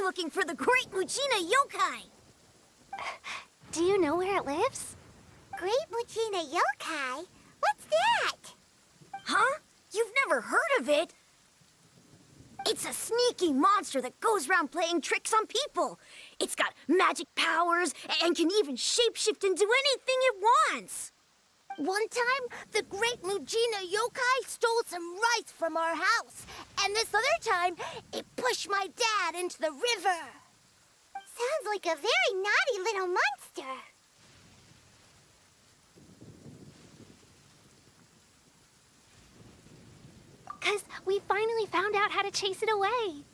looking for the Great Mujina Yokai. Do you know where it lives? Great Mujina Yokai? What's that? Huh? You've never heard of it? It's a sneaky monster that goes around playing tricks on people. It's got magic powers and can even shapeshift into anything it wants. One time, the Great Mujina Yokai stole some rice from our house. And this other time, it pushed my dad into the river. Sounds like a very naughty little monster. Because we finally found out how to chase it away.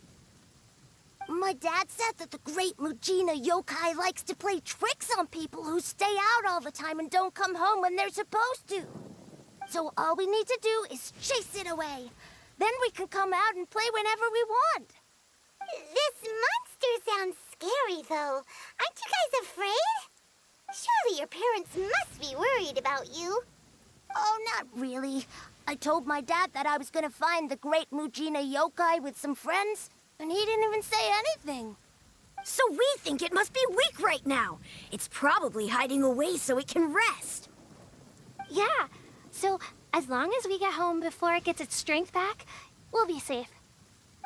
My dad said that the Great Mujina Yokai likes to play tricks on people who stay out all the time and don't come home when they're supposed to. So all we need to do is chase it away. Then we can come out and play whenever we want. This monster sounds scary, though. Aren't you guys afraid? Surely your parents must be worried about you. Oh, not really. I told my dad that I was gonna find the Great Mujina Yokai with some friends, and he didn't even say anything. So we think it must be weak right now. It's probably hiding away so it can rest. Yeah, so as long as we get home before it gets its strength back, we'll be safe.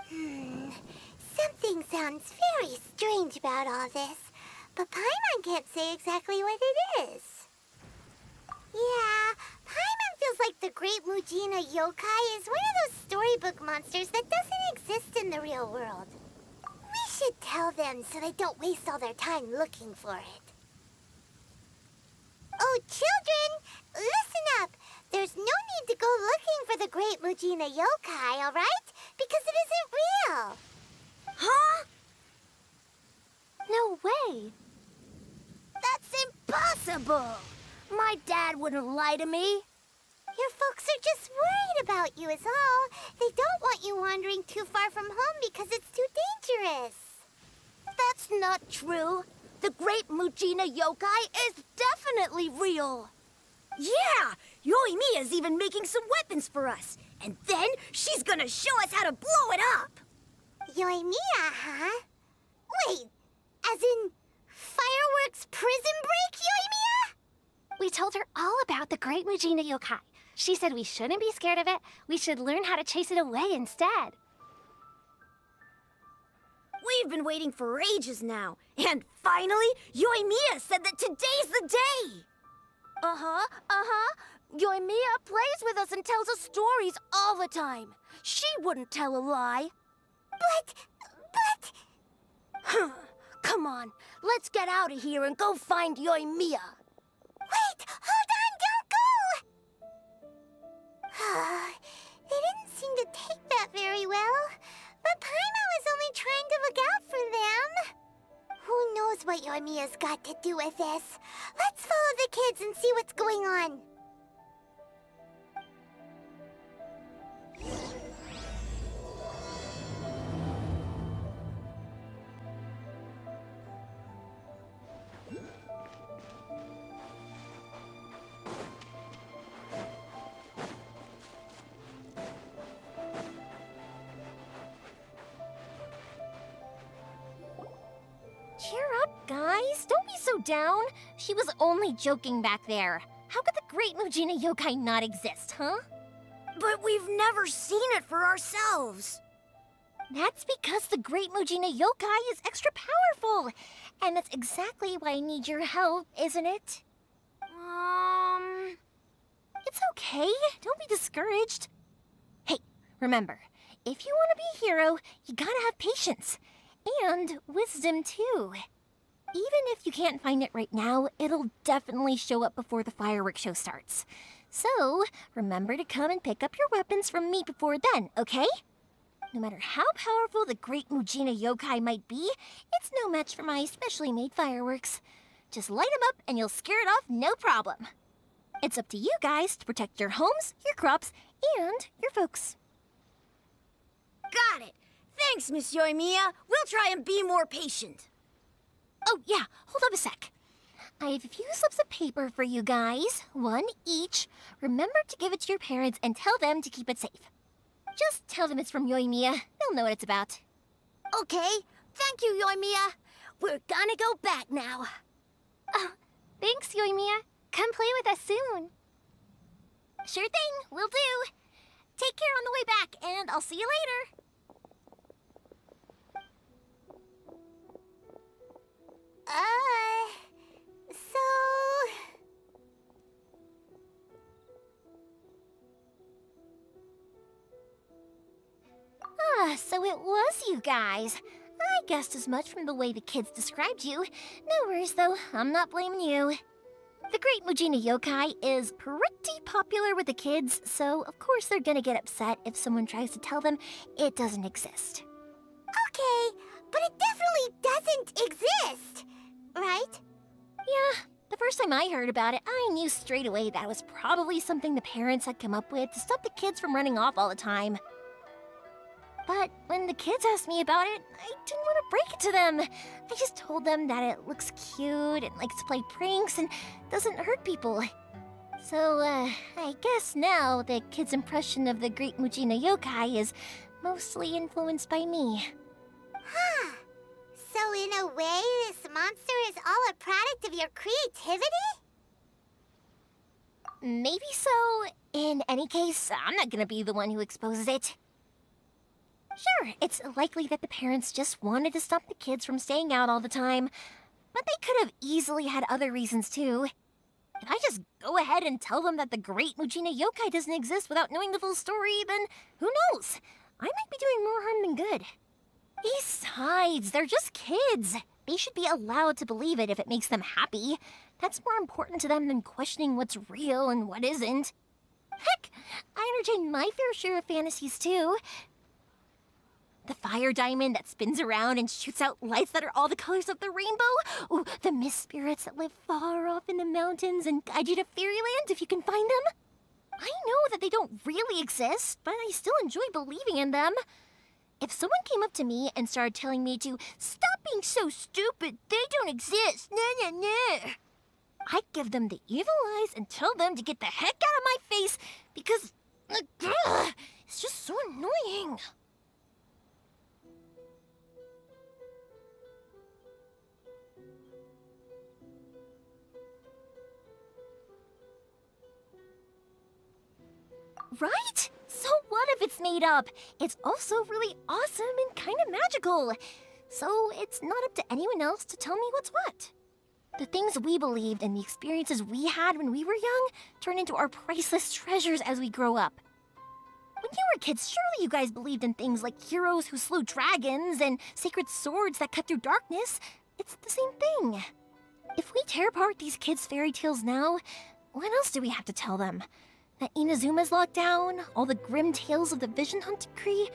Something sounds very strange about all this, but Paimon can't say exactly what it is. Yeah, Paimon feels like the Great Mujina Yokai is one of those storybook monsters that doesn't exist in the real world. We should tell them so they don't waste all their time looking for it. Oh, children, listen up. There's no need to go looking for the Great Mujina Yokai, all right? Because it isn't real. Huh? No way. That's impossible. My dad wouldn't lie to me. Your folks are just worried about you is all. They don't want you wandering too far from home because it's too dangerous. That's not true. The Great Mujina Yokai is definitely real. Yeah! Yoimiya's even making some weapons for us. And then she's gonna show us how to blow it up. Yoimiya, huh? Wait, as in fireworks prison break, Yoimiya? We told her all about the Great Mujina Yokai. She said we shouldn't be scared of it. We should learn how to chase it away instead. We've been waiting for ages now. And finally, Yoimiya said that today's the day. Yoimiya plays with us and tells us stories all the time. She wouldn't tell a lie. But... Come on, let's get out of here and go find Yoimiya. Wait, hold on, don't go! They didn't seem to take that very well. But Paimon was only trying to look out for them. Who knows what Yoimiya's got to do with this? Let's follow the kids and see what's going on. Cheer up, guys. Don't be so down. She was only joking back there. How could the Great Mujina Yokai not exist, huh? But we've never seen it for ourselves. That's because the Great Mujina Yokai is extra powerful. And that's exactly why I need your help, isn't it? It's okay. Don't be discouraged. Hey, remember, if you want to be a hero, you gotta have patience. And wisdom, too. Even if you can't find it right now, it'll definitely show up before the fireworks show starts. So, remember to come and pick up your weapons from me before then, okay? No matter how powerful the Great Mujina Yokai might be, it's no match for my specially made fireworks. Just light them up and you'll scare it off no problem. It's up to you guys to protect your homes, your crops, and your folks. Got it. Thanks, Miss Yoimiya. We'll try and be more patient. Oh, yeah, hold up a sec. I have a few slips of paper for you guys, one each. Remember to give it to your parents and tell them to keep it safe. Just tell them it's from Yoimiya. They'll know what it's about. Okay, Thank you, Yoimiya. We're gonna go back now. Oh, thanks, Yoimiya. Come play with us soon. Sure thing, will do. Take care on the way back, and I'll see you later. So it was you guys. I guessed as much from the way the kids described you. No worries, though. I'm not blaming you. The Great Mujina Yokai is pretty popular with the kids, so of course they're gonna get upset if someone tries to tell them it doesn't exist. Okay, but it definitely doesn't exist, right? Yeah, the first time I heard about it, I knew straight away that was probably something the parents had come up with to stop the kids from running off all the time. But when the kids asked me about it, I didn't want to break it to them. I just told them that it looks cute and likes to play pranks and doesn't hurt people. So, I guess now the kids' impression of the Great Mujina Yokai is mostly influenced by me. Huh. So in a way, this monster is all a product of your creativity? Maybe so. In any case, I'm not gonna be the one who exposes it. Sure, it's likely that the parents just wanted to stop the kids from staying out all the time, but they could have easily had other reasons too. If I just go ahead and tell them that the Great Mujina Yokai doesn't exist without knowing the full story, then who knows? I might be doing more harm than good. Besides, they're just kids. They should be allowed to believe it if it makes them happy. That's more important to them than questioning what's real and what isn't. Heck, I entertain my fair share of fantasies too. The fire diamond that spins around and shoots out lights that are all the colors of the rainbow. Ooh, the mist spirits that live far off in the mountains and guide you to fairyland if you can find them. I know that they don't really exist, but I still enjoy believing in them. If someone came up to me and started telling me to stop being so stupid, they don't exist, I'd give them the evil eyes and tell them to get the heck out of my face because it's just so annoying. Right? So what if it's made up? It's also really awesome and kind of magical. So it's not up to anyone else to tell me what's what. The things we believed and the experiences we had when we were young turn into our priceless treasures as we grow up. When you were kids, surely you guys believed in things like heroes who slew dragons and sacred swords that cut through darkness. It's the same thing. If we tear apart these kids' fairy tales now, what else do we have to tell them? That Inazuma's locked down, all the grim tales of the Vision Hunt decree.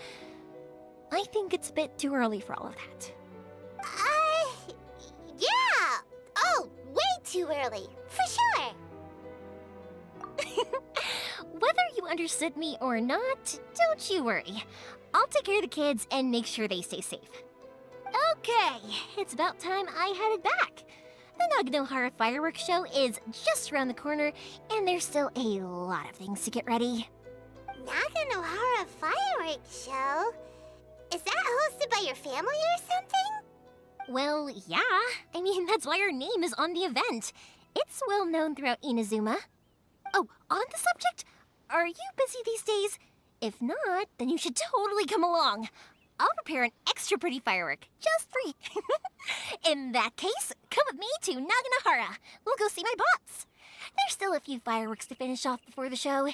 I think it's a bit too early for all of that. Yeah! Oh, way too early, for sure! Whether you understood me or not, don't you worry. I'll take care of the kids and make sure they stay safe. Okay, it's about time I headed back. The Naganohara fireworks show is just around the corner, and there's still a lot of things to get ready. Naganohara fireworks show? Is that hosted by your family or something? Well, yeah. I mean, that's why our name is on the event. It's well known throughout Inazuma. Oh, on the subject, are you busy these days? If not, then you should totally come along. I'll prepare an extra pretty firework, just for you. In that case, come with me to Naganohara. We'll go see my bots. There's still a few fireworks to finish off before the show.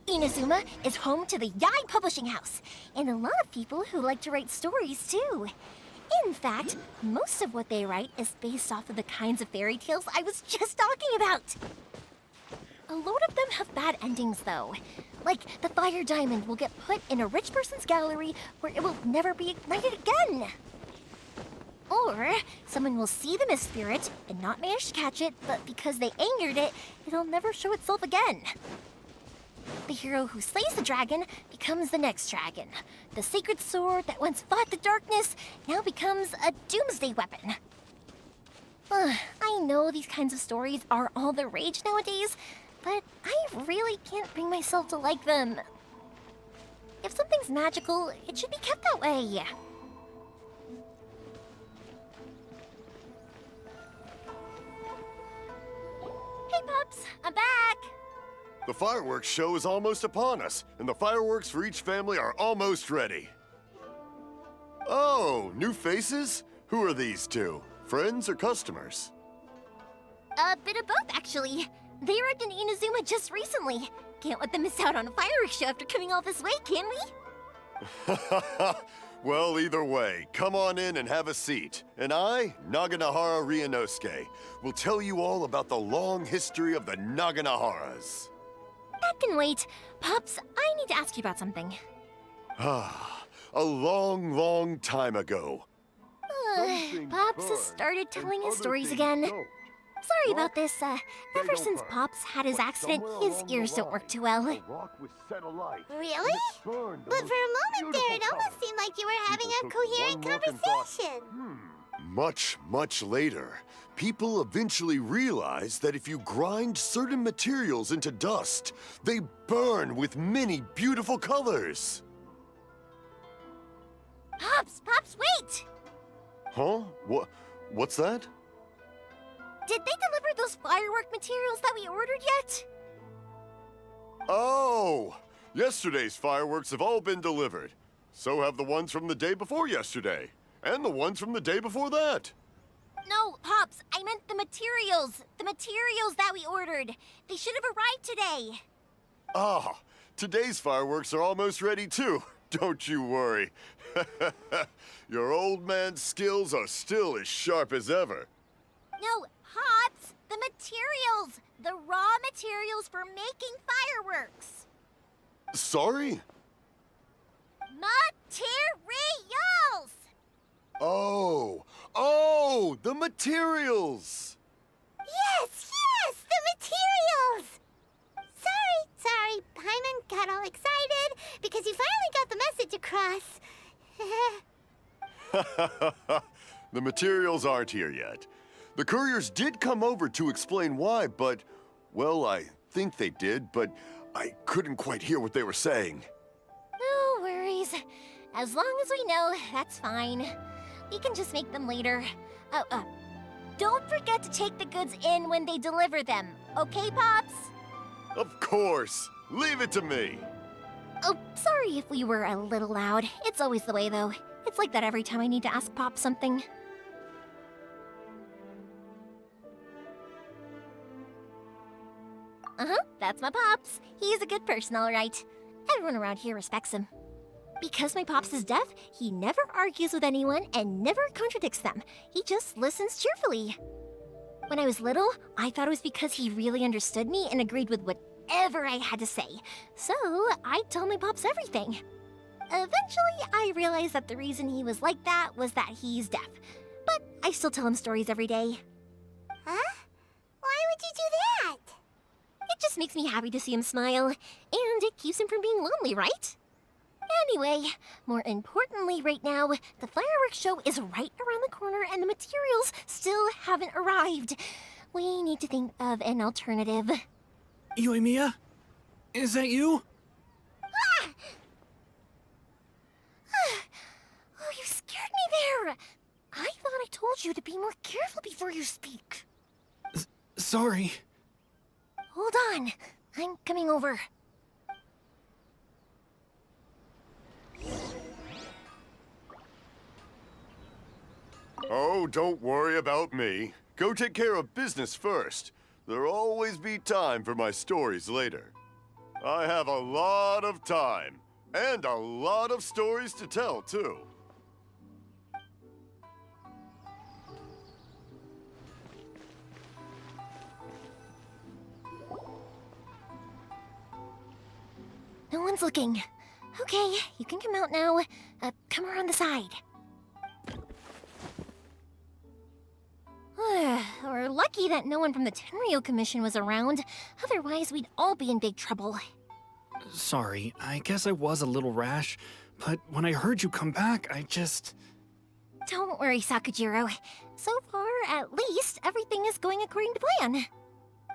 Inazuma is home to the Yai Publishing House, and a lot of people who like to write stories, too. In fact, most of what they write is based off of the kinds of fairy tales I was just talking about. A lot of them have bad endings, though. Like, the fire diamond will get put in a rich person's gallery where it will never be ignited again. Or, someone will see the mist spirit and not manage to catch it, but because they angered it, it'll never show itself again. The hero who slays the dragon becomes the next dragon. The sacred sword that once fought the darkness now becomes a doomsday weapon. I know these kinds of stories are all the rage nowadays, but I really can't bring myself to like them. If something's magical, it should be kept that way. Hey, Pups, I'm back! The fireworks show is almost upon us, and the fireworks for each family are almost ready. Oh, new faces? Who are these two? Friends or customers? A bit of both, actually. They arrived in Inazuma just recently. Can't let them miss out on a fireworks show after coming all this way, can we? Well, either way, come on in and have a seat. And I, Naganahara Ryunosuke, will tell you all about the long history of the Naganaharas. That can wait. Pups, I need to ask you about something. A long, long time ago. Pops has started telling his stories again. Sorry about this. Ever since Pops had his accident, his ears don't work too well. Really? But for a moment there, it almost seemed like you were having a coherent conversation. Much, much later, people eventually realized that if you grind certain materials into dust, they burn with many beautiful colors. Pops, wait! Huh? What's that? Did they deliver those firework materials that we ordered yet? Oh! Yesterday's fireworks have all been delivered. So have the ones from the day before yesterday. And the ones from the day before that. No, Pops, I meant the materials. The materials that we ordered. They should have arrived today. Ah, today's fireworks are almost ready too. Don't you worry. Your old man's skills are still as sharp as ever. No, Pops, the materials. The raw materials for making fireworks. Sorry? Materials! Oh, the materials! Yes, the materials! Sorry, Paimon got all excited because he finally got the message across. The materials aren't here yet. The couriers did come over to explain why, but, well, I think they did, but I couldn't quite hear what they were saying. No worries. As long as we know, that's fine. We can just make them later. Don't forget to take the goods in when they deliver them, okay, Pops? Of course! Leave it to me! Oh, sorry if we were a little loud. It's always the way, though. It's like that every time I need to ask Pop something. That's my Pops. He's a good person, all right. Everyone around here respects him. Because my Pops is deaf, he never argues with anyone and never contradicts them. He just listens cheerfully. When I was little, I thought it was because he really understood me and agreed with whatever I had to say. So, I told my Pops everything. Eventually, I realized that the reason he was like that was that he's deaf. But I still tell him stories every day. Huh? Why would you do that? It just makes me happy to see him smile, and it keeps him from being lonely, right? Anyway, more importantly right now, the fireworks show is right around the corner and the materials still haven't arrived. We need to think of an alternative. Yoimiya? Is that you? Ah! Oh, you scared me there! I thought I told you to be more careful before you speak. Sorry. Hold on, I'm coming over. Oh, don't worry about me. Go take care of business first. There'll always be time for my stories later. I have a lot of time, and a lot of stories to tell, too. No one's looking. Okay, you can come out now. Come around the side. We're lucky that no one from the Tenryo Commission was around. Otherwise, we'd all be in big trouble. Sorry, I guess I was a little rash, but when I heard you come back, I just... Don't worry, Sakujiro. So far, at least, everything is going according to plan.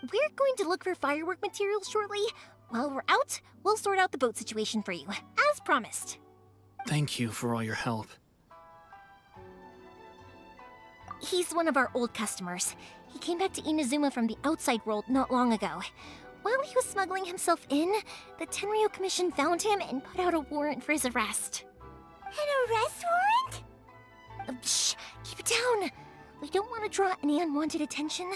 We're going to look for firework materials shortly, While we're out, we'll sort out the boat situation for you, as promised. Thank you for all your help. He's one of our old customers. He came back to Inazuma from the outside world not long ago. While he was smuggling himself in, the Tenryo Commission found him and put out a warrant for his arrest. An arrest warrant? Shh! Keep it down! We don't want to draw any unwanted attention.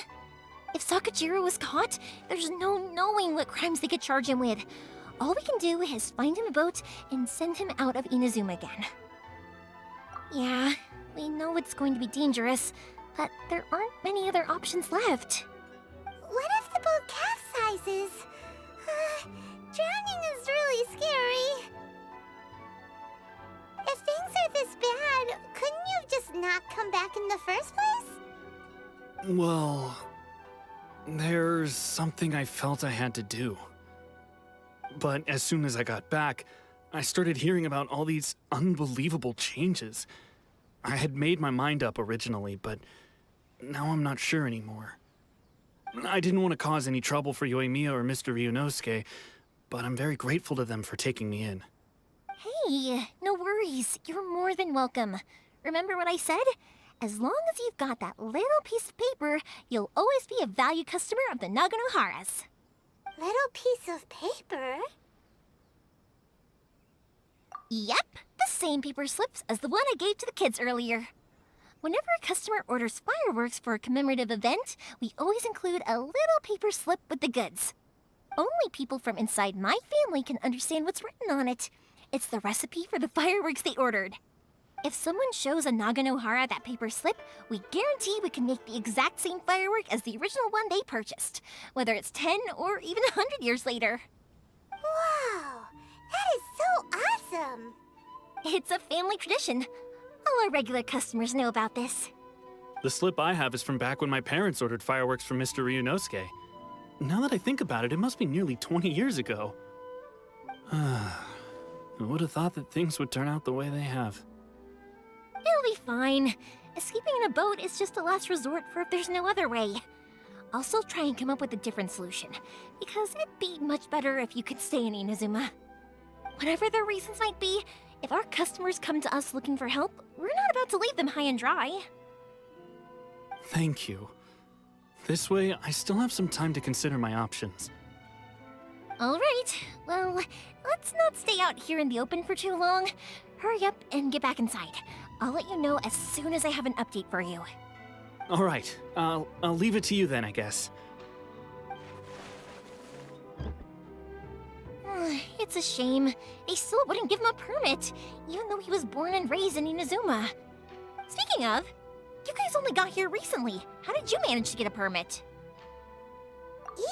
If Sakajiro was caught, there's no knowing what crimes they could charge him with. All we can do is find him a boat and send him out of Inazuma again. Yeah, we know it's going to be dangerous, but there aren't many other options left. What if the boat capsizes? Drowning is really scary. If things are this bad, couldn't you have just not come back in the first place? Well, there's something I felt I had to do. But as soon as I got back, I started hearing about all these unbelievable changes. I had made my mind up originally, but now I'm not sure anymore. I didn't want to cause any trouble for Yoimiya or Mr. Ryunosuke, but I'm very grateful to them for taking me in. Hey, no worries. You're more than welcome. Remember what I said? As long as you've got that little piece of paper, you'll always be a valued customer of the Naganohara's. Little piece of paper? Yep, the same paper slips as the one I gave to the kids earlier. Whenever a customer orders fireworks for a commemorative event, we always include a little paper slip with the goods. Only people from inside my family can understand what's written on it. It's the recipe for the fireworks they ordered. If someone shows a Naganohara that paper slip, we guarantee we can make the exact same firework as the original one they purchased, whether it's 10 or even 100 years later. Wow, that is so awesome! It's a family tradition. All our regular customers know about this. The slip I have is from back when my parents ordered fireworks from Mr. Ryunosuke. Now that I think about it, it must be nearly 20 years ago. I would have thought that things would turn out the way they have. It'll be fine. Escaping in a boat is just a last resort for if there's no other way. I'll still try and come up with a different solution, because it'd be much better if you could stay in Inazuma. Whatever their reasons might be, if our customers come to us looking for help, we're not about to leave them high and dry. Thank you. This way, I still have some time to consider my options. All right, well, let's not stay out here in the open for too long. Hurry up and get back inside. I'll let you know as soon as I have an update for you. All right, I'll leave it to you then, I guess. It's a shame. They still wouldn't give him a permit, even though he was born and raised in Inazuma. Speaking of, you guys only got here recently. How did you manage to get a permit?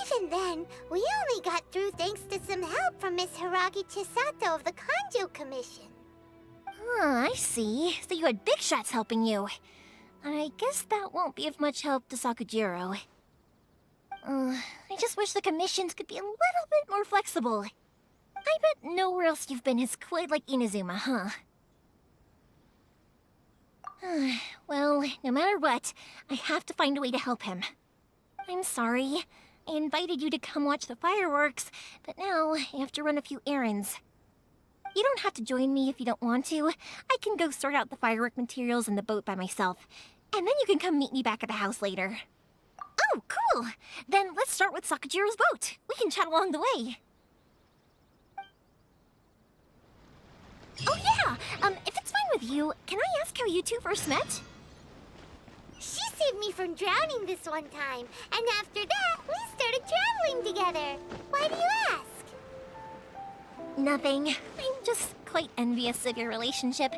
Even then, we only got through thanks to some help from Miss Hiragi Chisato of the Kanjo Commission. I see. So you had big shots helping you. I guess that won't be of much help to Sakujiro. I just wish the commissions could be a little bit more flexible. I bet nowhere else you've been has quite like Inazuma, huh? Well, no matter what, I have to find a way to help him. I'm sorry. I invited you to come watch the fireworks, but now I have to run a few errands. You don't have to join me if you don't want to. I can go sort out the firework materials in the boat by myself, and then you can come meet me back at the house later. Oh, cool! Then let's start with Sakujiro's boat. We can chat along the way. Oh yeah! If it's fine with you, can I ask how you two first met? She saved me from drowning this one time, and after that, we started traveling together. Why do you ask? Nothing. I'm just quite envious of your relationship.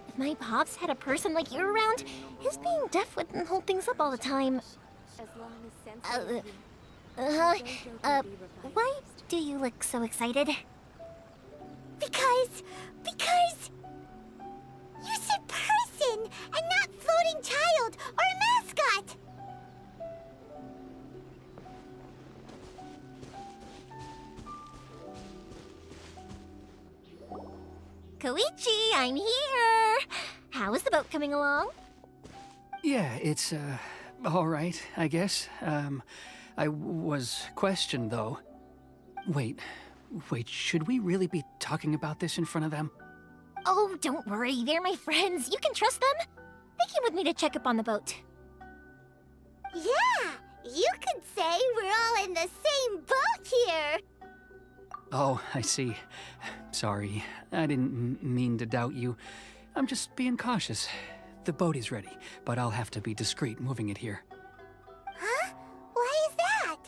If my pops had a person like you around, his being deaf wouldn't hold things up all the time. Why do you look so excited? Because you said person and not floating child or mascot. Koichi, I'm here! How is the boat coming along? Yeah, it's, all right, I guess. I was questioned, though. Wait, should we really be talking about this in front of them? Oh, don't worry, they're my friends. You can trust them. They came with me to check up on the boat. Yeah, you could say we're all in the same boat here. Oh, I see. Sorry, I didn't mean to doubt you. I'm just being cautious. The boat is ready, but I'll have to be discreet moving it here. Huh? Why is that?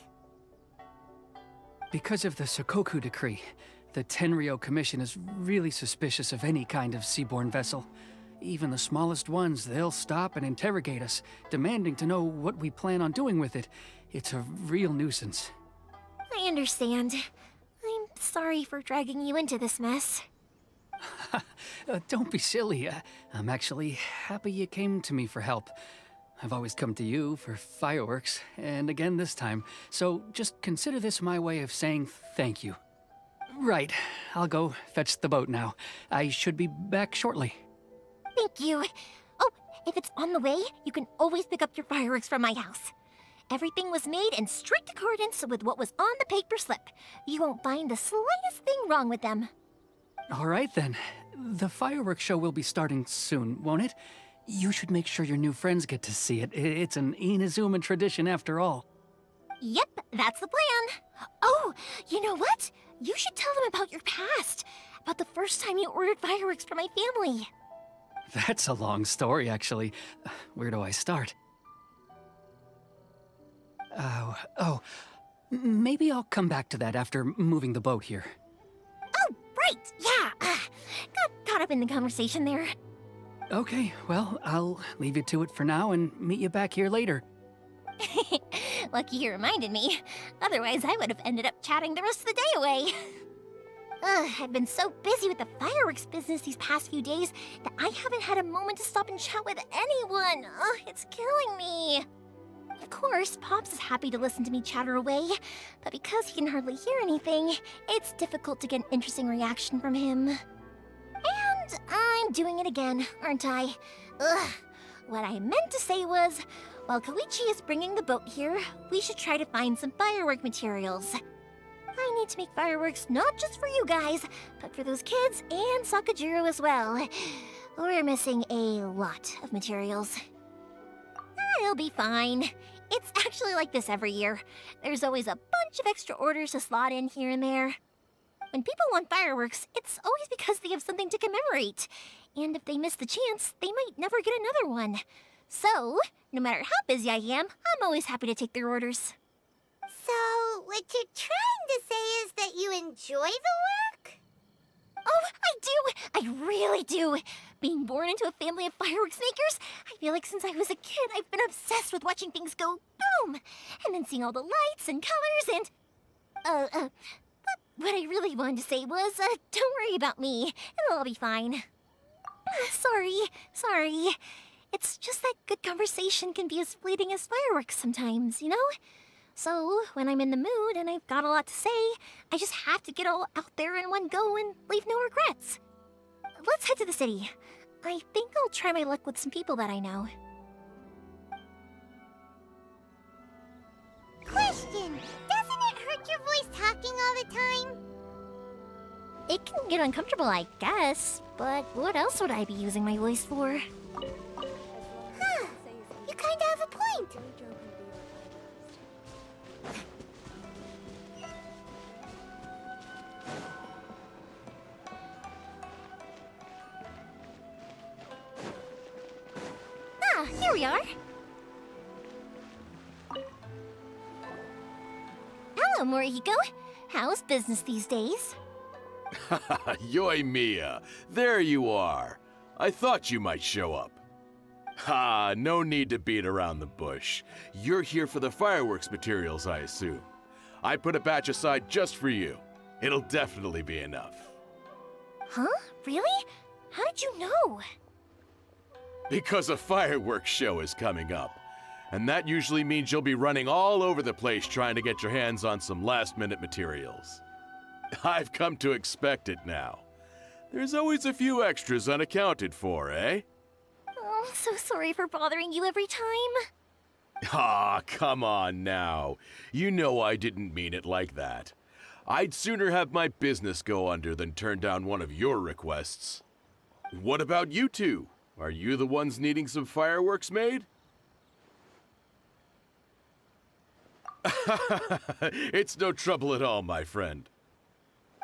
Because of the Sokoku decree, the Tenryou Commission is really suspicious of any kind of seaborne vessel. Even the smallest ones, they'll stop and interrogate us, demanding to know what we plan on doing with it. It's a real nuisance. I understand. I'm sorry for dragging you into this mess. Don't be silly. I'm actually happy you came to me for help. I've always come to you for fireworks, and again this time. So just consider this my way of saying thank you. Right, I'll go fetch the boat now. I should be back shortly. Thank you. Oh, if it's on the way, you can always pick up your fireworks from my house. Everything was made in strict accordance with what was on the paper slip. You won't find the slightest thing wrong with them. All right then. The fireworks show will be starting soon, won't it? You should make sure your new friends get to see it. It's an Inazuma tradition after all. Yep, that's the plan. Oh, you know what? You should tell them about your past. About the first time you ordered fireworks for my family. That's a long story, actually. Where do I start? Maybe I'll come back to that after moving the boat here. Oh, right, yeah. Got caught up in the conversation there. Okay, well, I'll leave you to it for now and meet you back here later. Lucky you reminded me. Otherwise, I would have ended up chatting the rest of the day away. I've been so busy with the fireworks business these past few days that I haven't had a moment to stop and chat with anyone. It's killing me. Of course, Pops is happy to listen to me chatter away, but because he can hardly hear anything, it's difficult to get an interesting reaction from him. And I'm doing it again, aren't I? What I meant to say was, while Koichi is bringing the boat here, we should try to find some firework materials. I need to make fireworks not just for you guys, but for those kids and Sakajiro as well. We're missing a lot of materials. I'll be fine. It's actually like this every year. There's always a bunch of extra orders to slot in here and there. When people want fireworks, it's always because they have something to commemorate. And if they miss the chance, they might never get another one. So, no matter how busy I am, I'm always happy to take their orders. So, what you're trying to say is that you enjoy the work? Oh, I do! I really do! Being born into a family of fireworks makers, I feel like since I was a kid, I've been obsessed with watching things go boom! And then seeing all the lights and colors and... What I really wanted to say was, don't worry about me. It'll all be fine. Sorry. It's just that good conversation can be as fleeting as fireworks sometimes, you know? So, when I'm in the mood and I've got a lot to say, I just have to get all out there in one go and leave no regrets. Let's head to the city. I think I'll try my luck with some people that I know. Question! Doesn't it hurt your voice talking all the time? It can get uncomfortable, I guess, but what else would I be using my voice for? Huh. You kinda have a point. Here we are. Hello, Morihiko. How's business these days? Yoimiya, there you are. I thought you might show up. Ha, no need to beat around the bush. You're here for the fireworks materials, I assume. I put a batch aside just for you. It'll definitely be enough. Huh? Really? How did you know? Because a fireworks show is coming up. And that usually means you'll be running all over the place trying to get your hands on some last-minute materials. I've come to expect it now. There's always a few extras unaccounted for, eh? Oh, I'm so sorry for bothering you every time. Ah, come on now. You know I didn't mean it like that. I'd sooner have my business go under than turn down one of your requests. What about you two? Are you the ones needing some fireworks made? It's no trouble at all, my friend.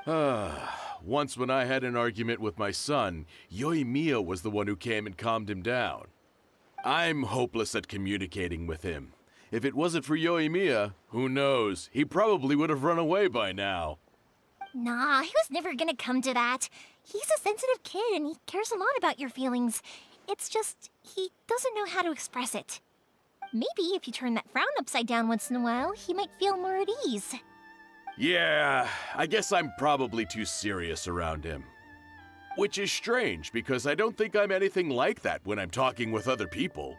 Once when I had an argument with my son, Yoimiya was the one who came and calmed him down. I'm hopeless at communicating with him. If it wasn't for Yoimiya, who knows, he probably would have run away by now. Nah, he was never gonna come to that. He's a sensitive kid and he cares a lot about your feelings. It's just, he doesn't know how to express it. Maybe if you turn that frown upside down once in a while, he might feel more at ease. Yeah, I guess I'm probably too serious around him. Which is strange, because I don't think I'm anything like that when I'm talking with other people.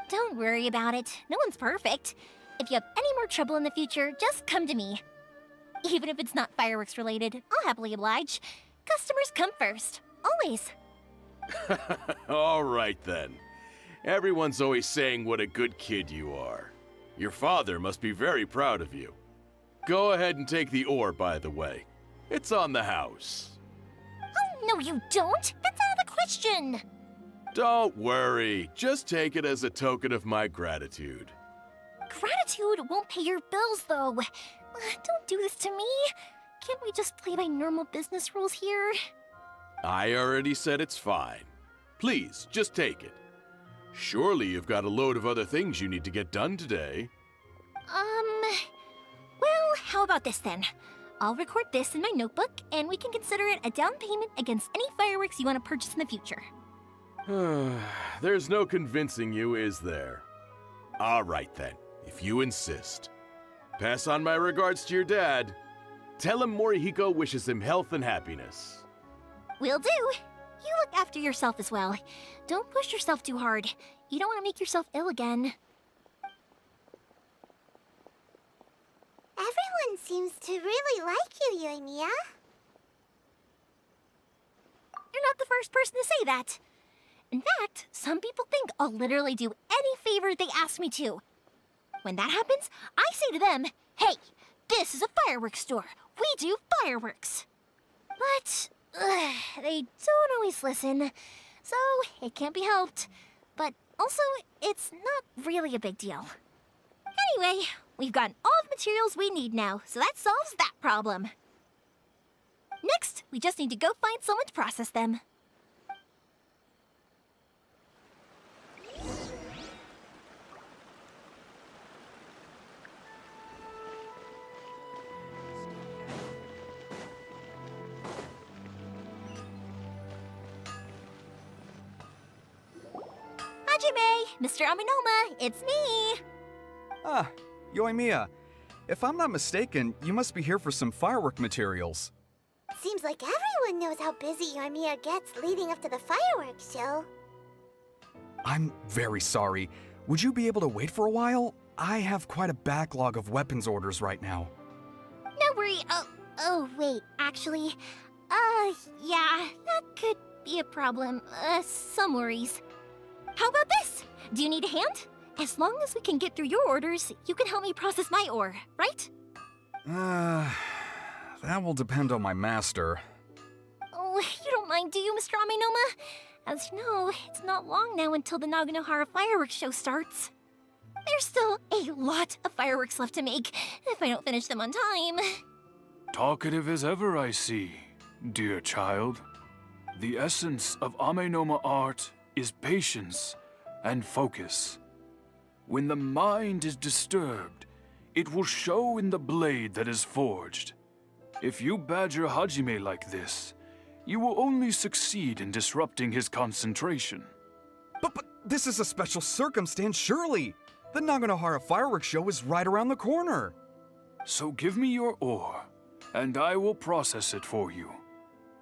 Don't worry about it. No one's perfect. If you have any more trouble in the future, just come to me. Even if it's not fireworks related, I'll happily oblige. Customers come first. Always. All right then. Everyone's always saying what a good kid you are. Your father must be very proud of you. Go ahead and take the ore, by the way. It's on the house. Oh, no you don't! That's out of the question! Don't worry. Just take it as a token of my gratitude. Gratitude won't pay your bills, though. Don't do this to me. Can't we just play by normal business rules here? I already said it's fine. Please, just take it. Surely you've got a load of other things you need to get done today. Well, how about this then? I'll record this in my notebook, and we can consider it a down payment against any fireworks you want to purchase in the future. There's no convincing you, is there? All right then, if you insist. Pass on my regards to your dad. Tell him Morihiko wishes him health and happiness. Will do. You look after yourself as well. Don't push yourself too hard. You don't want to make yourself ill again. Everyone seems to really like you, Yoimiya. You're not the first person to say that. In fact, some people think I'll literally do any favor they ask me to. When that happens, I say to them, hey, this is a fireworks store. We do fireworks. But they don't always listen, so it can't be helped. But also, it's not really a big deal. Anyway, we've gotten all the materials we need now, so that solves that problem. Next, we just need to go find someone to process them. Hajime, Mr. Aminoma, it's me! Ah, Yoimiya. If I'm not mistaken, you must be here for some firework materials. Seems like everyone knows how busy Yoimiya gets leading up to the fireworks show. I'm very sorry. Would you be able to wait for a while? I have quite a backlog of weapons orders right now. No worry. Oh, wait, actually, yeah, that could be a problem. Some worries. How about this? Do you need a hand? As long as we can get through your orders, you can help me process my ore, right? That will depend on my master. Oh, you don't mind, do you, Mr. Aminoma? As you know, it's not long now until the Naganohara fireworks show starts. There's still a lot of fireworks left to make, if I don't finish them on time. Talkative as ever, I see, dear child. The essence of Amenoma art is patience and focus. When the mind is disturbed, it will show in the blade that is forged. If you badger Hajime like this, you will only succeed in disrupting his concentration. But this is a special circumstance, surely! The Naganohara fireworks show is right around the corner! So give me your ore, and I will process it for you.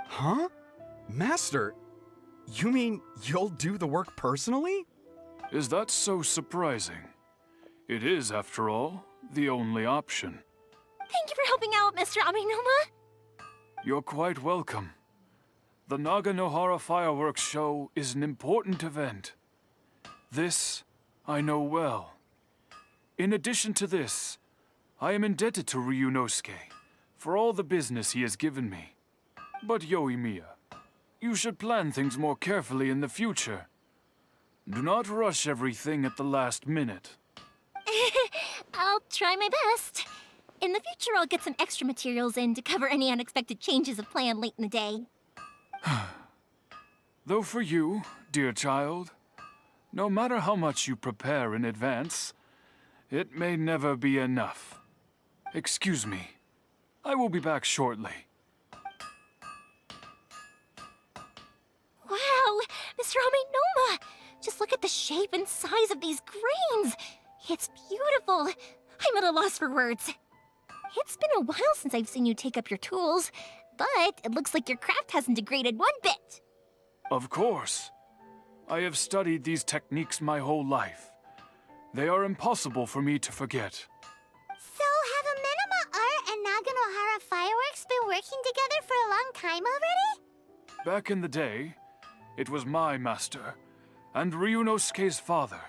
Huh? Master, you mean you'll do the work personally? Is that so surprising? It is, after all, the only option. Thank you for helping out, Mr. Aminoma. You're quite welcome. The Naganohara fireworks show is an important event. This I know well. In addition to this, I am indebted to Ryunosuke for all the business he has given me. But Yoimiya, you should plan things more carefully in the future. Do not rush everything at the last minute. I'll try my best. In the future, I'll get some extra materials in to cover any unexpected changes of plan late in the day. Though for you, dear child, no matter how much you prepare in advance, it may never be enough. Excuse me. I will be back shortly. Wow, Mr. Amenoma! Just look at the shape and size of these grains! It's beautiful! I'm at a loss for words. It's been a while since I've seen you take up your tools, but it looks like your craft hasn't degraded one bit. Of course. I have studied these techniques my whole life. They are impossible for me to forget. So have Amenoma Art and Naganohara Fireworks been working together for a long time already? Back in the day, it was my master, and Ryunosuke's father.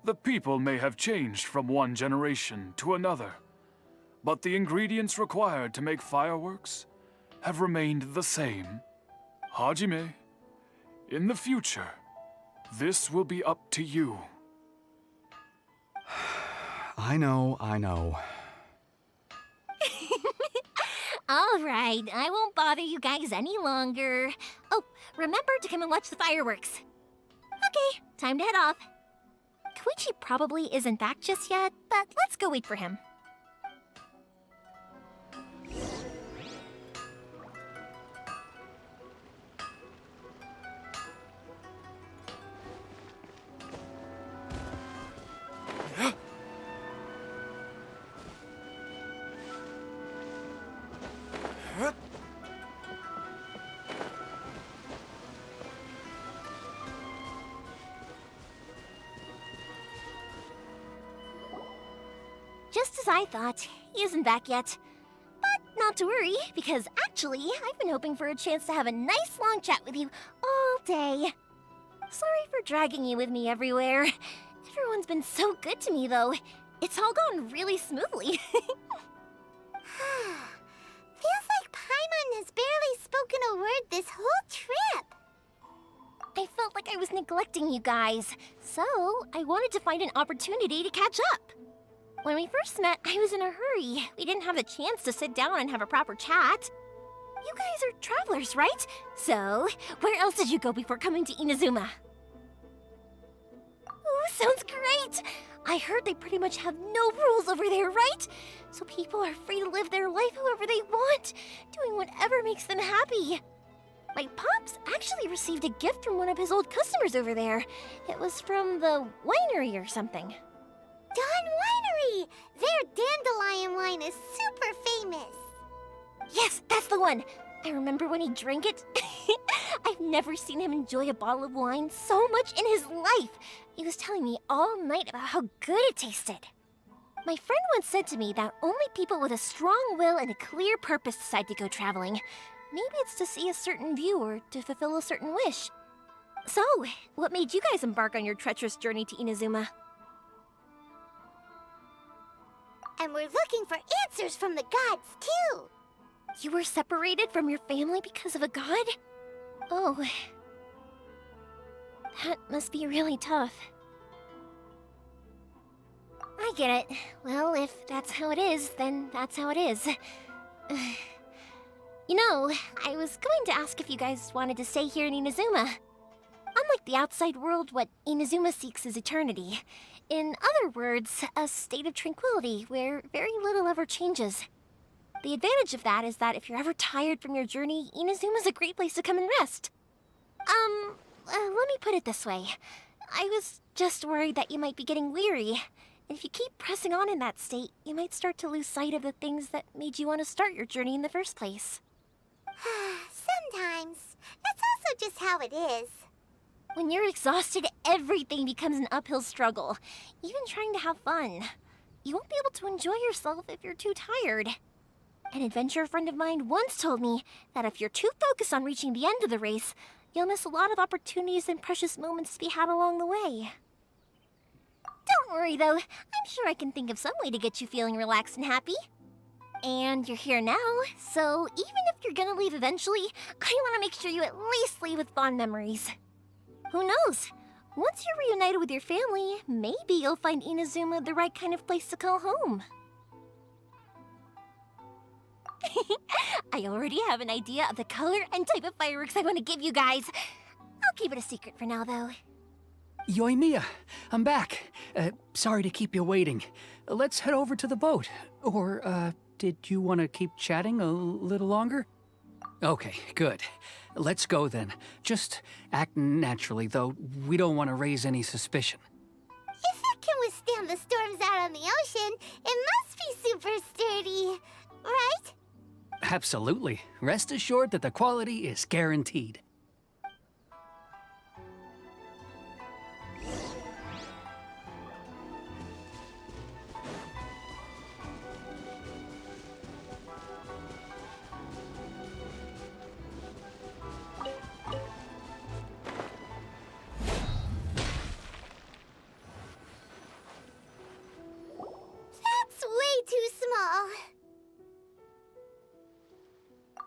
The people may have changed from one generation to another, but the ingredients required to make fireworks have remained the same. Hajime, in the future, this will be up to you. I know. All right, I won't bother you guys any longer. Oh, remember to come and watch the fireworks. Okay, time to head off. Koichi probably isn't back just yet, but let's go wait for him. Just as I thought, he isn't back yet. But not to worry, because actually, I've been hoping for a chance to have a nice long chat with you all day. Sorry for dragging you with me everywhere. Everyone's been so good to me, though. It's all gone really smoothly. Feels like Paimon has barely spoken a word this whole trip. I felt like I was neglecting you guys, so I wanted to find an opportunity to catch up. When we first met, I was in a hurry. We didn't have the chance to sit down and have a proper chat. You guys are travelers, right? So, where else did you go before coming to Inazuma? Ooh, sounds great! I heard they pretty much have no rules over there, right? So people are free to live their life however they want, doing whatever makes them happy. My pops actually received a gift from one of his old customers over there. It was from the winery or something. Dawn Winery! Their dandelion wine is super famous. Yes, that's the one! I remember when he drank it. I've never seen him enjoy a bottle of wine so much in his life. He was telling me all night about how good it tasted. My friend once said to me that only people with a strong will and a clear purpose decide to go traveling. Maybe it's to see a certain view or to fulfill a certain wish. So, what made you guys embark on your treacherous journey to Inazuma? And we're looking for answers from the gods, too. You were separated from your family because of a god? Oh. That must be really tough. I get it. Well, if that's how it is, then that's how it is. You know, I was going to ask if you guys wanted to stay here in Inazuma. Unlike the outside world, what Inazuma seeks is eternity. In other words, a state of tranquility where very little ever changes. The advantage of that is that if you're ever tired from your journey, Inazuma's a great place to come and rest. Let me put it this way. I was just worried that you might be getting weary. And if you keep pressing on in that state, you might start to lose sight of the things that made you want to start your journey in the first place. Sometimes. That's also just how it is. When you're exhausted, everything becomes an uphill struggle. Even trying to have fun. You won't be able to enjoy yourself if you're too tired. An adventurer friend of mine once told me that if you're too focused on reaching the end of the race, you'll miss a lot of opportunities and precious moments to be had along the way. Don't worry, though. I'm sure I can think of some way to get you feeling relaxed and happy. And you're here now, so even if you're gonna leave eventually, I want to make sure you at least leave with fond memories. Who knows? Once you're reunited with your family, maybe you'll find Inazuma the right kind of place to call home. I already have an idea of the color and type of fireworks I want to give you guys. I'll keep it a secret for now, though. Yoimiya, I'm back. Sorry to keep you waiting. Let's head over to the boat. Or, did you want to keep chatting a little longer? Okay, good. Let's go then. Just act naturally, though. We don't want to raise any suspicion. If it can withstand the storms out on the ocean, it must be super sturdy, right? Absolutely. Rest assured that the quality is guaranteed. That's way too small.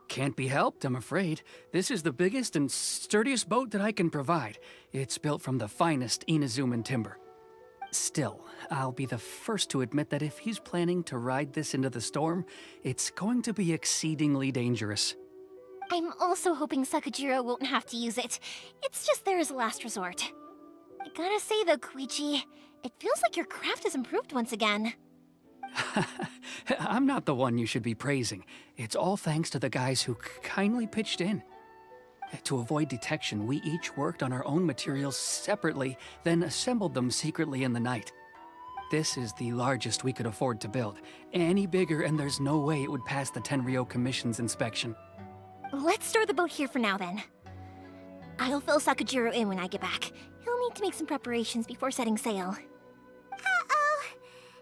Can't be helped, I'm afraid. This is the biggest and sturdiest boat that I can provide. It's built from the finest Inazuman timber. Still, I'll be the first to admit that if he's planning to ride this into the storm, it's going to be exceedingly dangerous. I'm also hoping Sakajiro won't have to use it. It's just there as a last resort. I gotta say though, Koichi, it feels like your craft has improved once again. I'm not the one you should be praising. It's all thanks to the guys who kindly pitched in. To avoid detection, we each worked on our own materials separately, then assembled them secretly in the night. This is the largest we could afford to build. Any bigger and there's no way it would pass the Tenryou Commission's inspection. Let's store the boat here for now then. I'll fill Sakajiro in when I get back. He'll need to make some preparations before setting sail. Uh-oh.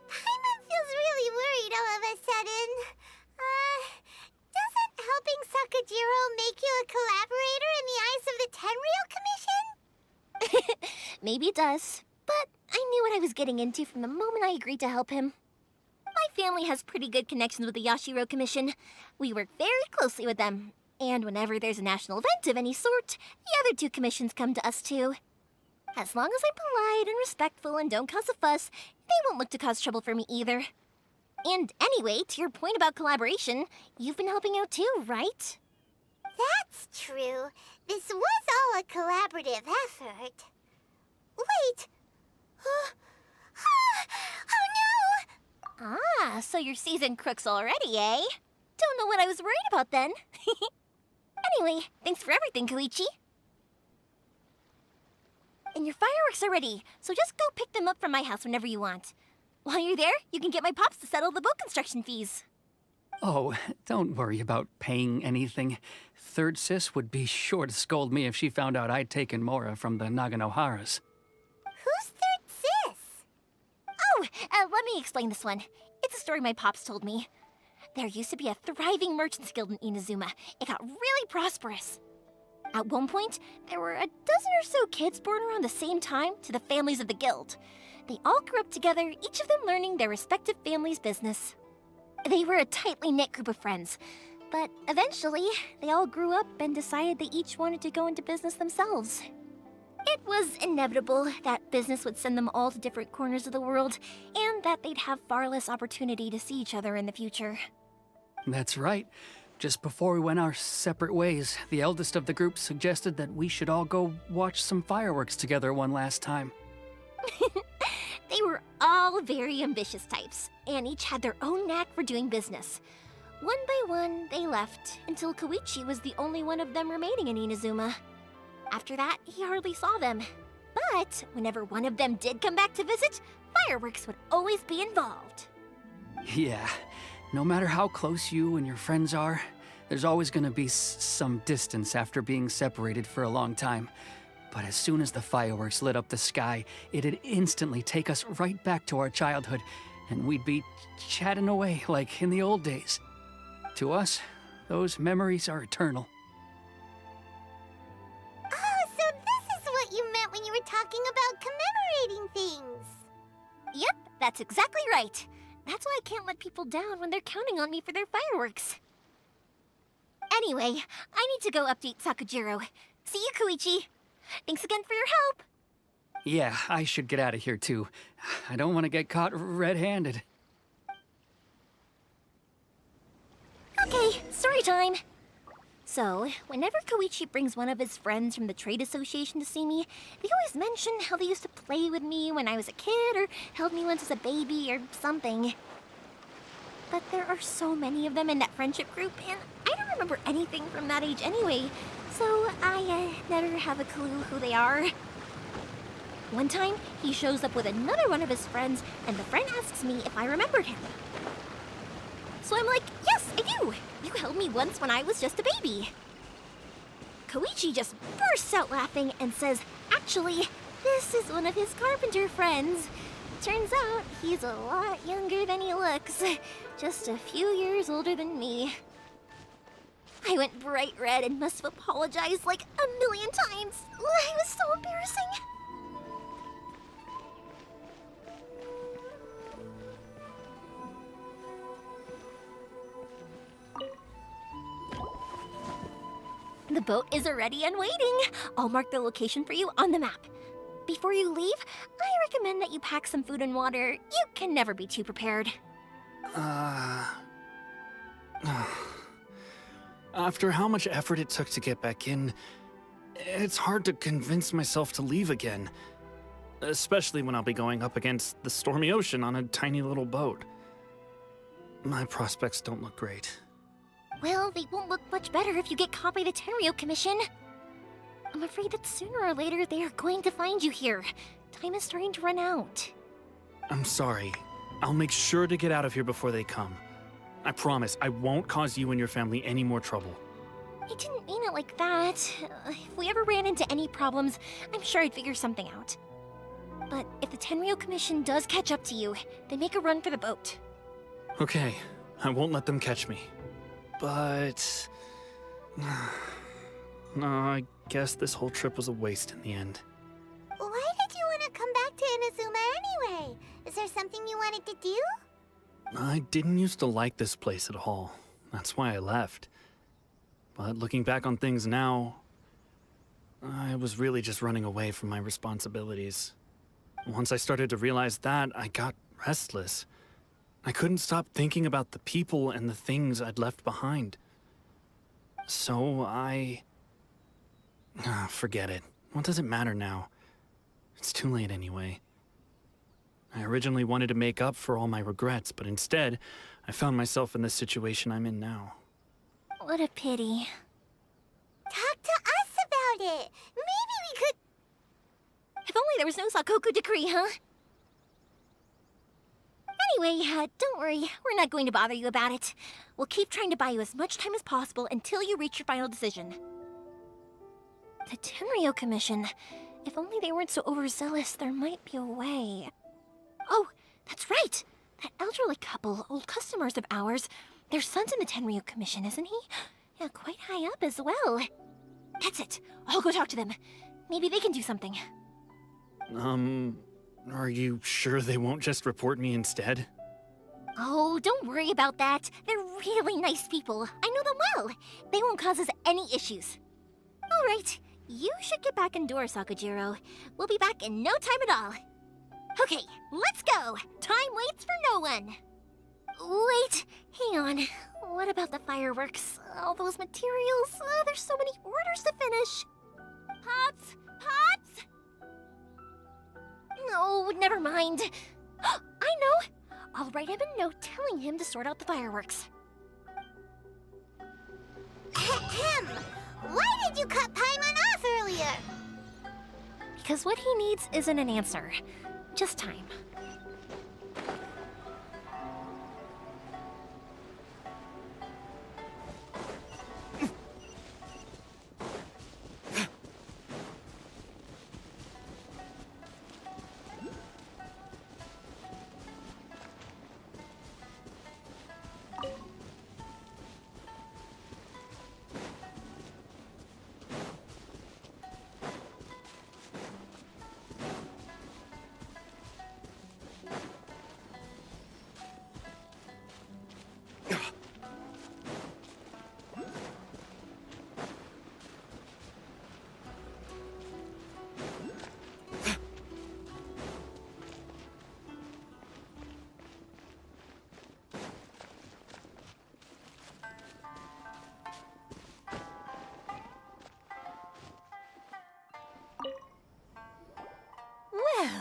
Paimon feels really worried all of a sudden. Doesn't helping Sakajiro make you a collaborator in the eyes of the Tenryou Commission? Maybe it does, but I knew what I was getting into from the moment I agreed to help him. My family has pretty good connections with the Yashiro Commission. We work very closely with them, and whenever there's a national event of any sort, the other two commissions come to us too. As long as I'm polite and respectful and don't cause a fuss, they won't look to cause trouble for me either. And anyway, to your point about collaboration, you've been helping out too, right? That's true. This was all a collaborative effort. Wait. Oh no! Ah, so you're seasoned crooks already, eh? Don't know what I was worried about then. Anyway, thanks for everything, Koichi. And your fireworks are ready, so just go pick them up from my house whenever you want. While you're there, you can get my pops to settle the boat construction fees. Oh, don't worry about paying anything. Third Sis would be sure to scold me if she found out I'd taken Mora from the Naganoharas. Who's Third Sis? Oh, let me explain this one. It's a story my pops told me. There used to be a thriving merchants guild in Inazuma. It got really prosperous. At one point, there were a dozen or so kids born around the same time to the families of the guild. They all grew up together, each of them learning their respective family's business. They were a tightly knit group of friends, but eventually, they all grew up and decided they each wanted to go into business themselves. It was inevitable that business would send them all to different corners of the world, and that they'd have far less opportunity to see each other in the future. That's right. Just before we went our separate ways, the eldest of the group suggested that we should all go watch some fireworks together one last time. They were all very ambitious types, and each had their own knack for doing business. One by one, they left, until Koichi was the only one of them remaining in Inazuma. After that, he hardly saw them. But whenever one of them did come back to visit, fireworks would always be involved. Yeah, no matter how close you and your friends are, there's always gonna be some distance after being separated for a long time. But as soon as the fireworks lit up the sky, it'd instantly take us right back to our childhood, and we'd be chatting away like in the old days. To us, those memories are eternal. Oh, so this is what you meant when you were talking about commemorating things. Yep, that's exactly right. That's why I can't let people down when they're counting on me for their fireworks. Anyway, I need to go update Sakujiro. See you, Koichi. Thanks again for your help. Yeah, I should get out of here too. I don't want to get caught red-handed. Okay, story time. So, whenever Koichi brings one of his friends from the trade association to see me, they always mention how they used to play with me when I was a kid or held me once as a baby or something. But there are so many of them in that friendship group, and I don't remember anything from that age anyway, so I never have a clue who they are. One time, he shows up with another one of his friends, and the friend asks me if I remembered him. So I'm like, yes, I do! You held me once when I was just a baby. Koichi just bursts out laughing and says, actually, this is one of his carpenter friends. Turns out he's a lot younger than he looks. Just a few years older than me. I went bright red and must have apologized like a million times. It was so embarrassing. The boat is ready and waiting. I'll mark the location for you on the map. Before you leave, I recommend that you pack some food and water. You can never be too prepared. After how much effort it took to get back in, it's hard to convince myself to leave again. Especially when I'll be going up against the stormy ocean on a tiny little boat. My prospects don't look great. Well, they won't look much better if you get caught by the Tenryou Commission. I'm afraid that sooner or later they are going to find you here. Time is starting to run out. I'm sorry. I'll make sure to get out of here before they come. I promise I won't cause you and your family any more trouble. I didn't mean it like that. If we ever ran into any problems, I'm sure I'd figure something out. But if the Tenryou Commission does catch up to you, then make a run for the boat. Okay, I won't let them catch me. But... no, I guess this whole trip was a waste in the end. Why did you want to come back to Inazuma anyway? Is there something you wanted to do? I didn't used to like this place at all. That's why I left. But looking back on things now, I was really just running away from my responsibilities. Once I started to realize that, I got restless. I couldn't stop thinking about the people and the things I'd left behind. So forget it. What does it matter now? It's too late anyway. I originally wanted to make up for all my regrets, but instead, I found myself in the situation I'm in now. What a pity. Talk to us about it. Maybe we could... If only there was no Sakoku decree, huh? Anyway, don't worry. We're not going to bother you about it. We'll keep trying to buy you as much time as possible until you reach your final decision. The Tenryou Commission. If only they weren't so overzealous, there might be a way. Oh, that's right! That elderly couple, old customers of ours, their son's in the Tenryou Commission, isn't he? Yeah, quite high up as well. That's it. I'll go talk to them. Maybe they can do something. Are you sure they won't just report me instead? Oh, don't worry about that. They're really nice people. I know them well. They won't cause us any issues. All right, you should get back indoors, Sakujiro. We'll be back in no time at all. Okay, let's go. Time waits for no one. Wait, hang on. What about the fireworks? All those materials? There's so many orders to finish. Pops! Pops! No, never mind. I know! I'll write him a note telling him to sort out the fireworks. Ahem! Why did you cut Paimon off earlier? Because what he needs isn't an answer, just time.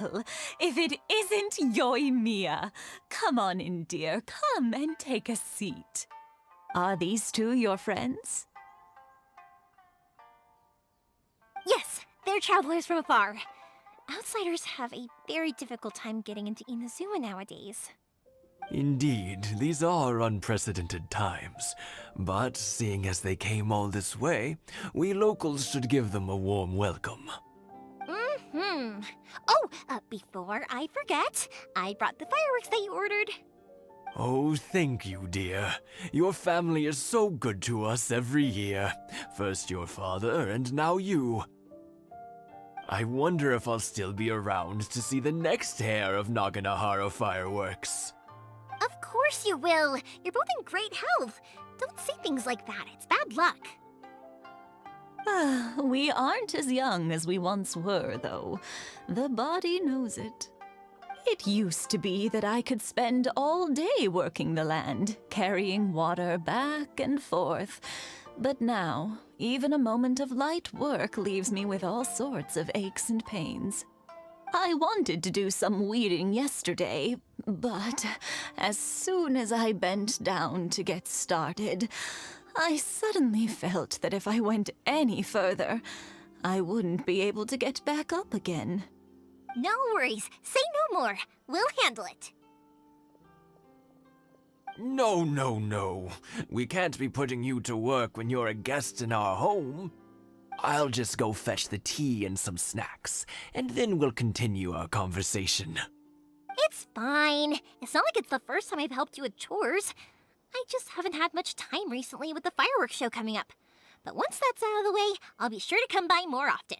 Well, if it isn't Yoimiya. Come on in, dear. Come and take a seat. Are these two your friends? Yes, they're travelers from afar. Outsiders have a very difficult time getting into Inazuma nowadays. Indeed, these are unprecedented times. But seeing as they came all this way, we locals should give them a warm welcome. Oh, before I forget, I brought the fireworks that you ordered. Oh, thank you, dear. Your family is so good to us every year. First your father, and now you. I wonder if I'll still be around to see the next hair of Naganahara fireworks. Of course you will. You're both in great health. Don't say things like that. It's bad luck. We aren't as young as we once were, though. The body knows it. It used to be that I could spend all day working the land, carrying water back and forth. But now, even a moment of light work leaves me with all sorts of aches and pains. I wanted to do some weeding yesterday, but as soon as I bent down to get started, I suddenly felt that if I went any further, I wouldn't be able to get back up again. No worries. Say no more. We'll handle it. No, no, no. We can't be putting you to work when you're a guest in our home. I'll just go fetch the tea and some snacks, and then we'll continue our conversation. It's fine. It's not like it's the first time I've helped you with chores. I just haven't had much time recently with the fireworks show coming up. But once that's out of the way, I'll be sure to come by more often.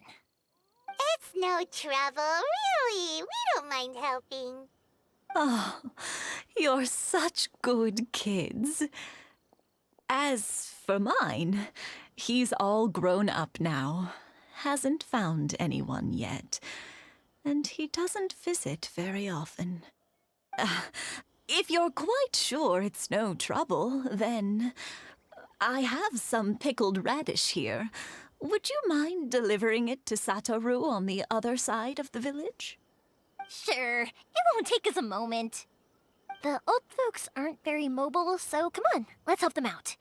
It's no trouble, really. We don't mind helping. Oh, you're such good kids. As for mine, he's all grown up now, hasn't found anyone yet, and he doesn't visit very often. If you're quite sure it's no trouble, then I have some pickled radish here. Would you mind delivering it to Satoru on the other side of the village? Sure, it won't take us a moment. The old folks aren't very mobile, so come on, let's help them out.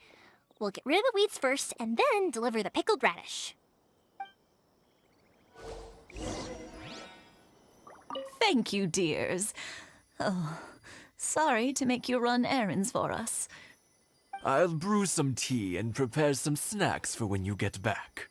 We'll get rid of the weeds first, and then deliver the pickled radish. Thank you, dears. Oh, sorry to make you run errands for us. I'll brew some tea and prepare some snacks for when you get back.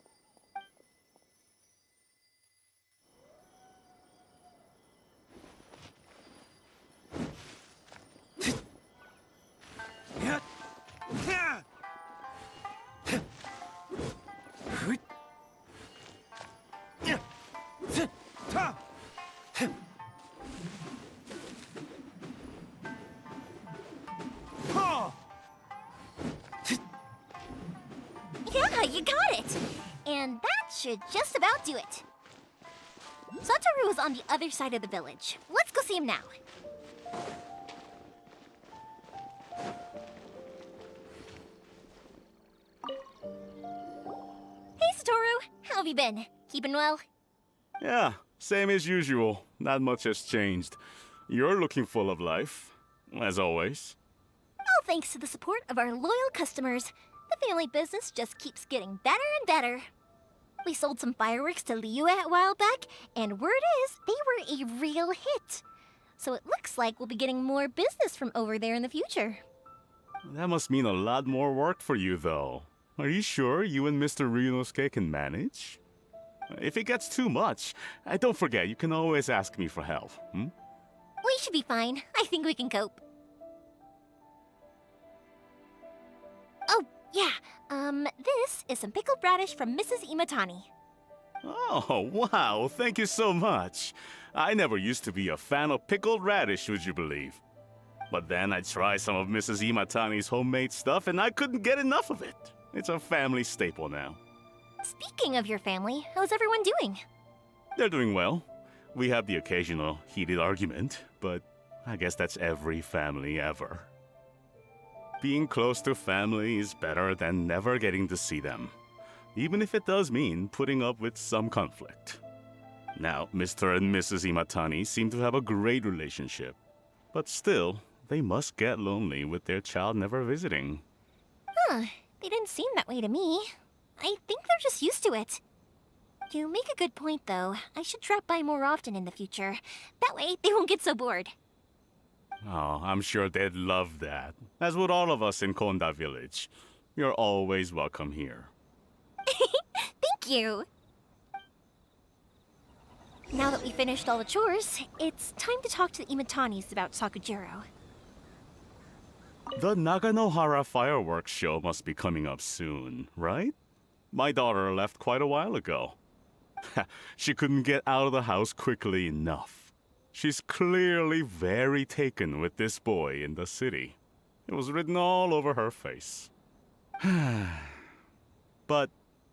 Yeah, you got it! And that should just about do it. Satoru is on the other side of the village. Let's go see him now. Hey, Satoru! How have you been? Keeping well? Yeah, same as usual. Not much has changed. You're looking full of life, as always. All thanks to the support of our loyal customers. The family business just keeps getting better and better. We sold some fireworks to Liyue a while back, and word is they were a real hit. So it looks like we'll be getting more business from over there in the future. That must mean a lot more work for you, though. Are you sure you and Mr. Ryunosuke can manage? If it gets too much, don't forget, you can always ask me for help, hmm? We should be fine. I think we can cope. Oh, yeah. This is some pickled radish from Mrs. Imatani. Oh, wow, thank you so much. I never used to be a fan of pickled radish, would you believe? But then I tried some of Mrs. Imatani's homemade stuff and I couldn't get enough of it. It's a family staple now. Speaking of your family, how's everyone doing? They're doing well. We have the occasional heated argument, but I guess that's every family ever. Being close to family is better than never getting to see them, even if it does mean putting up with some conflict. Now, Mr. and Mrs. Imatani seem to have a great relationship. But still, they must get lonely with their child never visiting. Huh, they didn't seem that way to me. I think they're just used to it. You make a good point, though. I should drop by more often in the future. That way, they won't get so bored. Oh, I'm sure they'd love that. As would all of us in Konda Village. You're always welcome here. Thank you! Now that we finished all the chores, it's time to talk to the Imatanis about Sakujiro. The Naganohara fireworks show must be coming up soon, right? My daughter left quite a while ago. She couldn't get out of the house quickly enough. She's clearly very taken with this boy in the city. It was written all over her face. But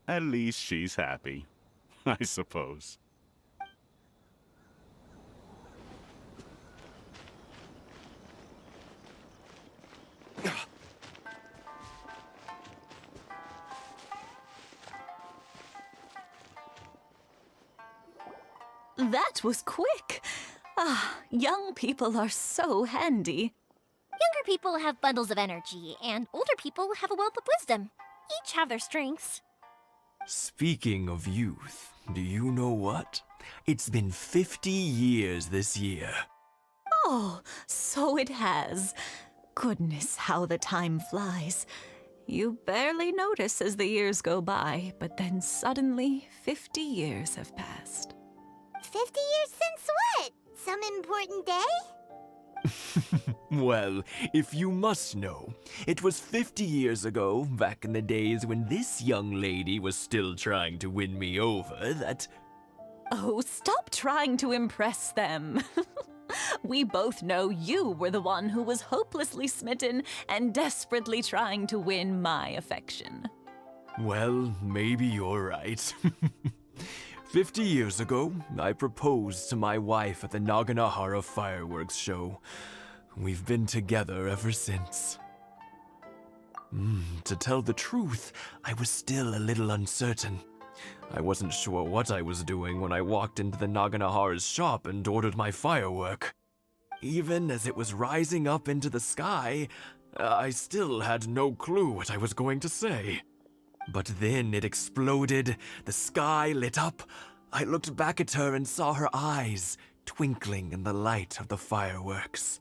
at least she's happy, I suppose. That was quick. Ah, young people are so handy. Younger people have bundles of energy, and older people have a wealth of wisdom. Each have their strengths. Speaking of youth, do you know what? It's been 50 years this year. Oh, so it has. Goodness, how the time flies. You barely notice as the years go by, but then suddenly 50 years have passed. 50 years since what? Some important day? Well, if you must know, it was 50 years ago, back in the days when this young lady was still trying to win me over, that... Oh, stop trying to impress them. We both know you were the one who was hopelessly smitten and desperately trying to win my affection. Well, maybe you're right. 50 years ago, I proposed to my wife at the Naganohara fireworks show. We've been together ever since. To tell the truth, I was still a little uncertain. I wasn't sure what I was doing when I walked into the Naganohara's shop and ordered my firework. Even as it was rising up into the sky, I still had no clue what I was going to say. But then it exploded, the sky lit up. I looked back at her and saw her eyes twinkling in the light of the fireworks.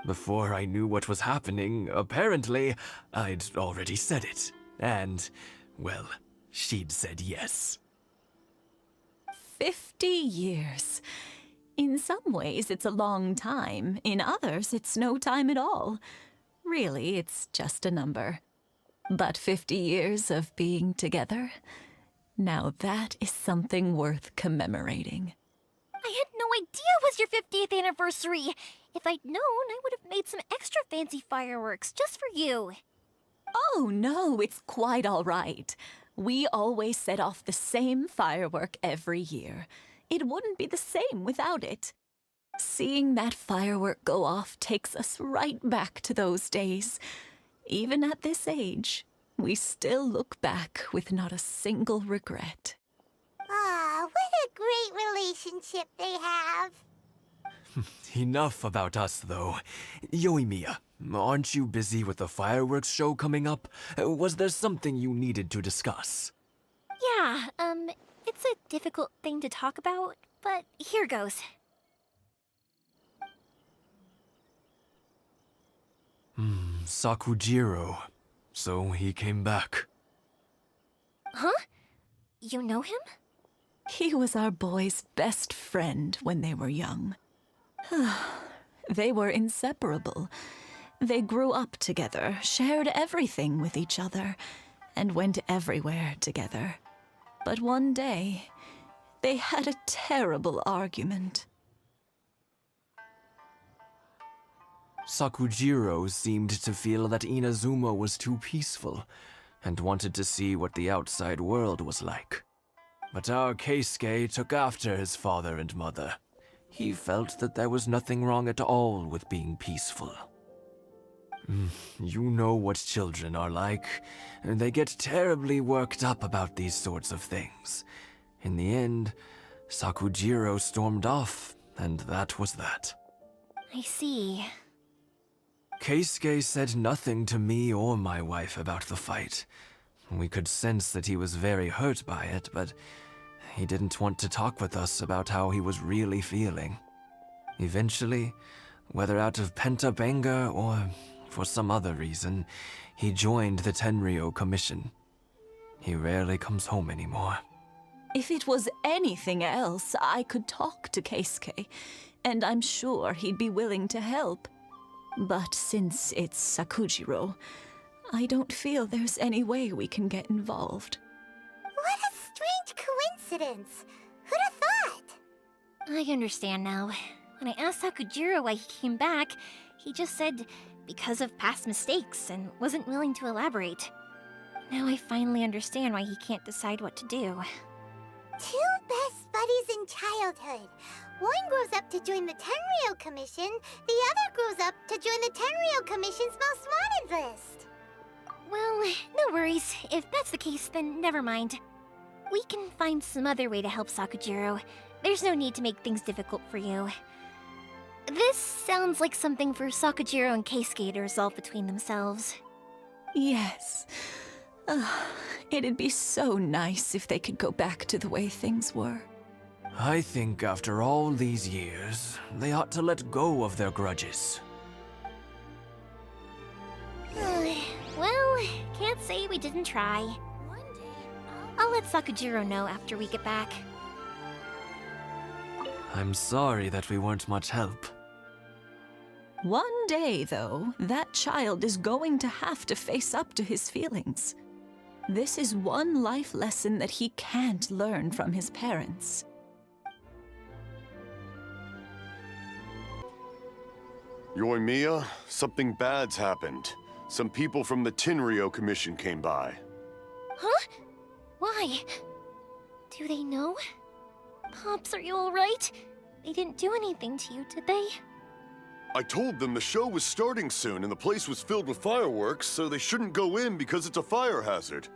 Before I knew what was happening, apparently, I'd already said it. And, well, she'd said yes. 50 years. In some ways, it's a long time. In others, it's no time at all. Really, it's just a number. But 50 years of being together? Now that is something worth commemorating. I had no idea it was your 50th anniversary. If I'd known, I would have made some extra fancy fireworks just for you. Oh, no, it's quite all right. We always set off the same firework every year. It wouldn't be the same without it. Seeing that firework go off takes us right back to those days. Even at this age, we still look back with not a single regret. Ah, what a great relationship they have. Enough about us, though. Yoimiya, aren't you busy with the fireworks show coming up? Was there something you needed to discuss? Yeah, it's a difficult thing to talk about, but here goes. Sakujiro. So he came back. Huh? You know him? He was our boy's best friend when they were young. They were inseparable. They grew up together, shared everything with each other, and went everywhere together. But one day, they had a terrible argument. Sakujiro seemed to feel that Inazuma was too peaceful, and wanted to see what the outside world was like. But our Keisuke took after his father and mother. He felt that there was nothing wrong at all with being peaceful. You know what children are like. They get terribly worked up about these sorts of things. In the end, Sakujiro stormed off, and that was that. I see. Keisuke said nothing to me or my wife about the fight. We could sense that he was very hurt by it, but he didn't want to talk with us about how he was really feeling. Eventually, whether out of pent-up anger or for some other reason, he joined the Tenryou Commission. He rarely comes home anymore. If it was anything else, I could talk to Keisuke, and I'm sure he'd be willing to help. But since it's Sakujiro, I don't feel there's any way we can get involved. What a strange coincidence. Who'd have thought? I understand now. When I asked Sakujiro why he came back, he just said because of past mistakes and wasn't willing to elaborate. Now I finally understand why he can't decide what to do. Two best buddies in childhood. One grows up to join the Tenryou Commission, the other grows up to join the Tenryou Commission's most wanted list. Well, no worries. If that's the case, then never mind. We can find some other way to help Sakujiro. There's no need to make things difficult for you. This sounds like something for Sakujiro and Keisuke to resolve between themselves. Yes. It'd be so nice if they could go back to the way things were. I think after all these years, they ought to let go of their grudges. Well, can't say we didn't try. I'll let Sakujiro know after we get back. I'm sorry that we weren't much help. One day, though, that child is going to have to face up to his feelings. This is one life lesson that he can't learn from his parents. Yoimiya, something bad's happened. Some people from the Tenryou Commission came by. Huh? Why? Do they know? Pops, are you alright? They didn't do anything to you, did they? I told them the show was starting soon and the place was filled with fireworks, so they shouldn't go in because it's a fire hazard.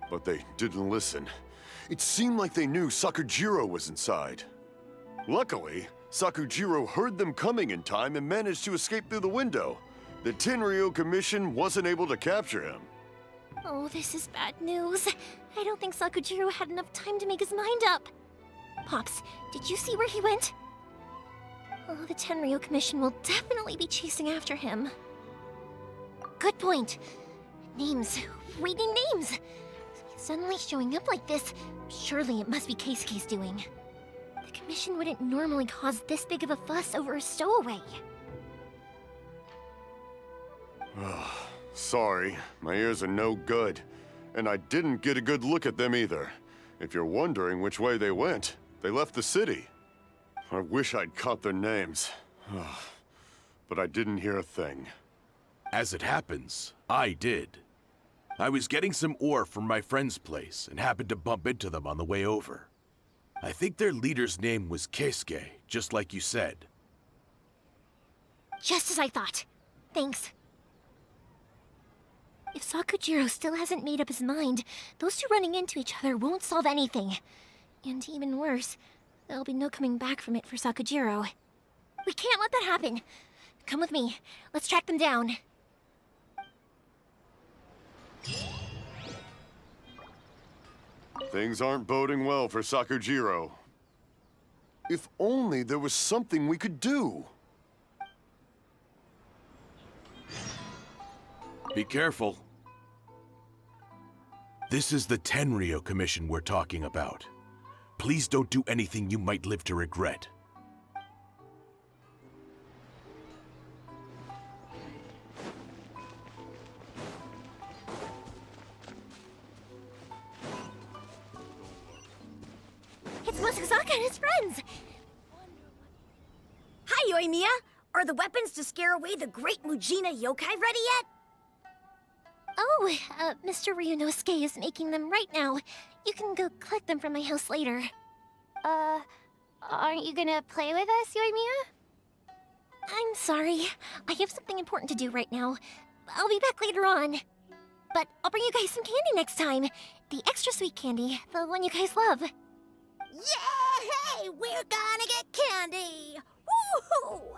But they didn't listen. It seemed like they knew Sakujiro was inside. Luckily, Sakujiro heard them coming in time and managed to escape through the window. The Tenryou Commission wasn't able to capture him. Oh, this is bad news. I don't think Sakujiro had enough time to make his mind up. Pops, did you see where he went? Oh, the Tenryou Commission will definitely be chasing after him. Good point. Names. We need names. Suddenly showing up like this, surely it must be Keisuke's doing. The Commission wouldn't normally cause this big of a fuss over a stowaway. Sorry, my ears are no good. And I didn't get a good look at them either. If you're wondering which way they went, they left the city. I wish I'd caught their names. But I didn't hear a thing. As it happens, I did. I was getting some ore from my friend's place and happened to bump into them on the way over. I think their leader's name was Keisuke, just like you said. Just as I thought. Thanks. If Sakujiro still hasn't made up his mind, those two running into each other won't solve anything. And even worse, there'll be no coming back from it for Sakujiro. We can't let that happen. Come with me. Let's track them down. Things aren't boding well for Sakujiro. If only there was something we could do. Be careful. This is the Tenryou Commission we're talking about. Please don't do anything you might live to regret. It's Masazaka and his friends! Hi, Yoimiya! Are the weapons to scare away the great Mujina yokai ready yet? Oh, Mr. Ryunosuke is making them right now. You can go collect them from my house later. Aren't you gonna play with us, Yoimiya? I'm sorry. I have something important to do right now. I'll be back later on. But I'll bring you guys some candy next time. The extra sweet candy, the one you guys love. Yay! We're gonna get candy! Woohoo!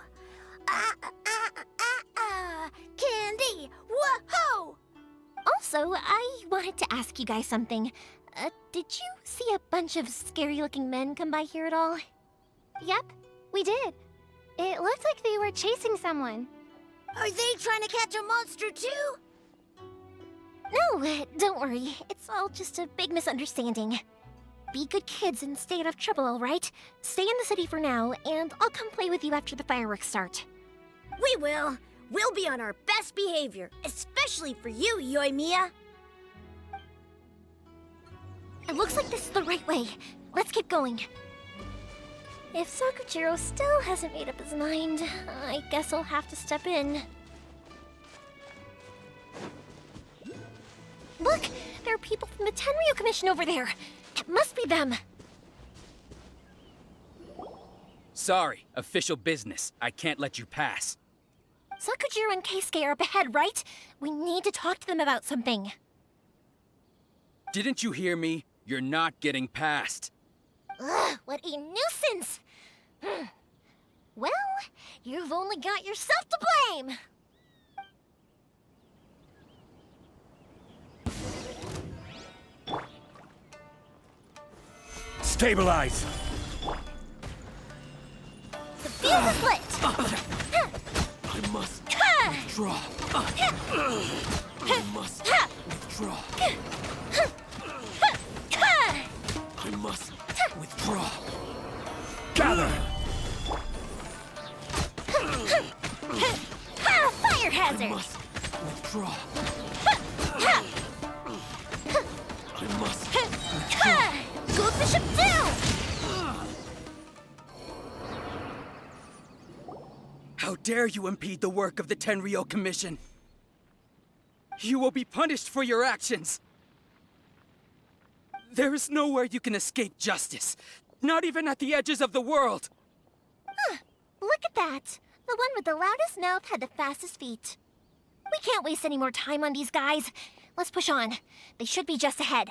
Candy! Woohoo! Also, I wanted to ask you guys something. Did you see a bunch of scary-looking men come by here at all? Yep, we did. It looked like they were chasing someone. Are they trying to catch a monster too? No, don't worry. It's all just a big misunderstanding. Be good kids and stay out of trouble, all right? Stay in the city for now, and I'll come play with you after the fireworks start. We will. We'll be on our best behavior, especially for you, Yoimiya. It looks like this is the right way. Let's keep going. If Sakujiro still hasn't made up his mind, I guess I'll have to step in. Look! There are people from the Tenryu Commission over there! It must be them! Sorry, official business. I can't let you pass. Sakujiro and Keisuke are up ahead, right? We need to talk to them about something. Didn't you hear me? You're not getting past. Ugh, what a nuisance! Well, you've only got yourself to blame! Stabilize! The fuse is lit! I must withdraw. I must withdraw. I must withdraw. Gather! Fire I hazard! must withdraw. I must withdraw. Go bishop down! How dare you impede the work of the Tenryo Commission? You will be punished for your actions. There is nowhere you can escape justice, not even at the edges of the world. Look at that! The one with the loudest mouth had the fastest feet. We can't waste any more time on these guys. Let's push on. They should be just ahead.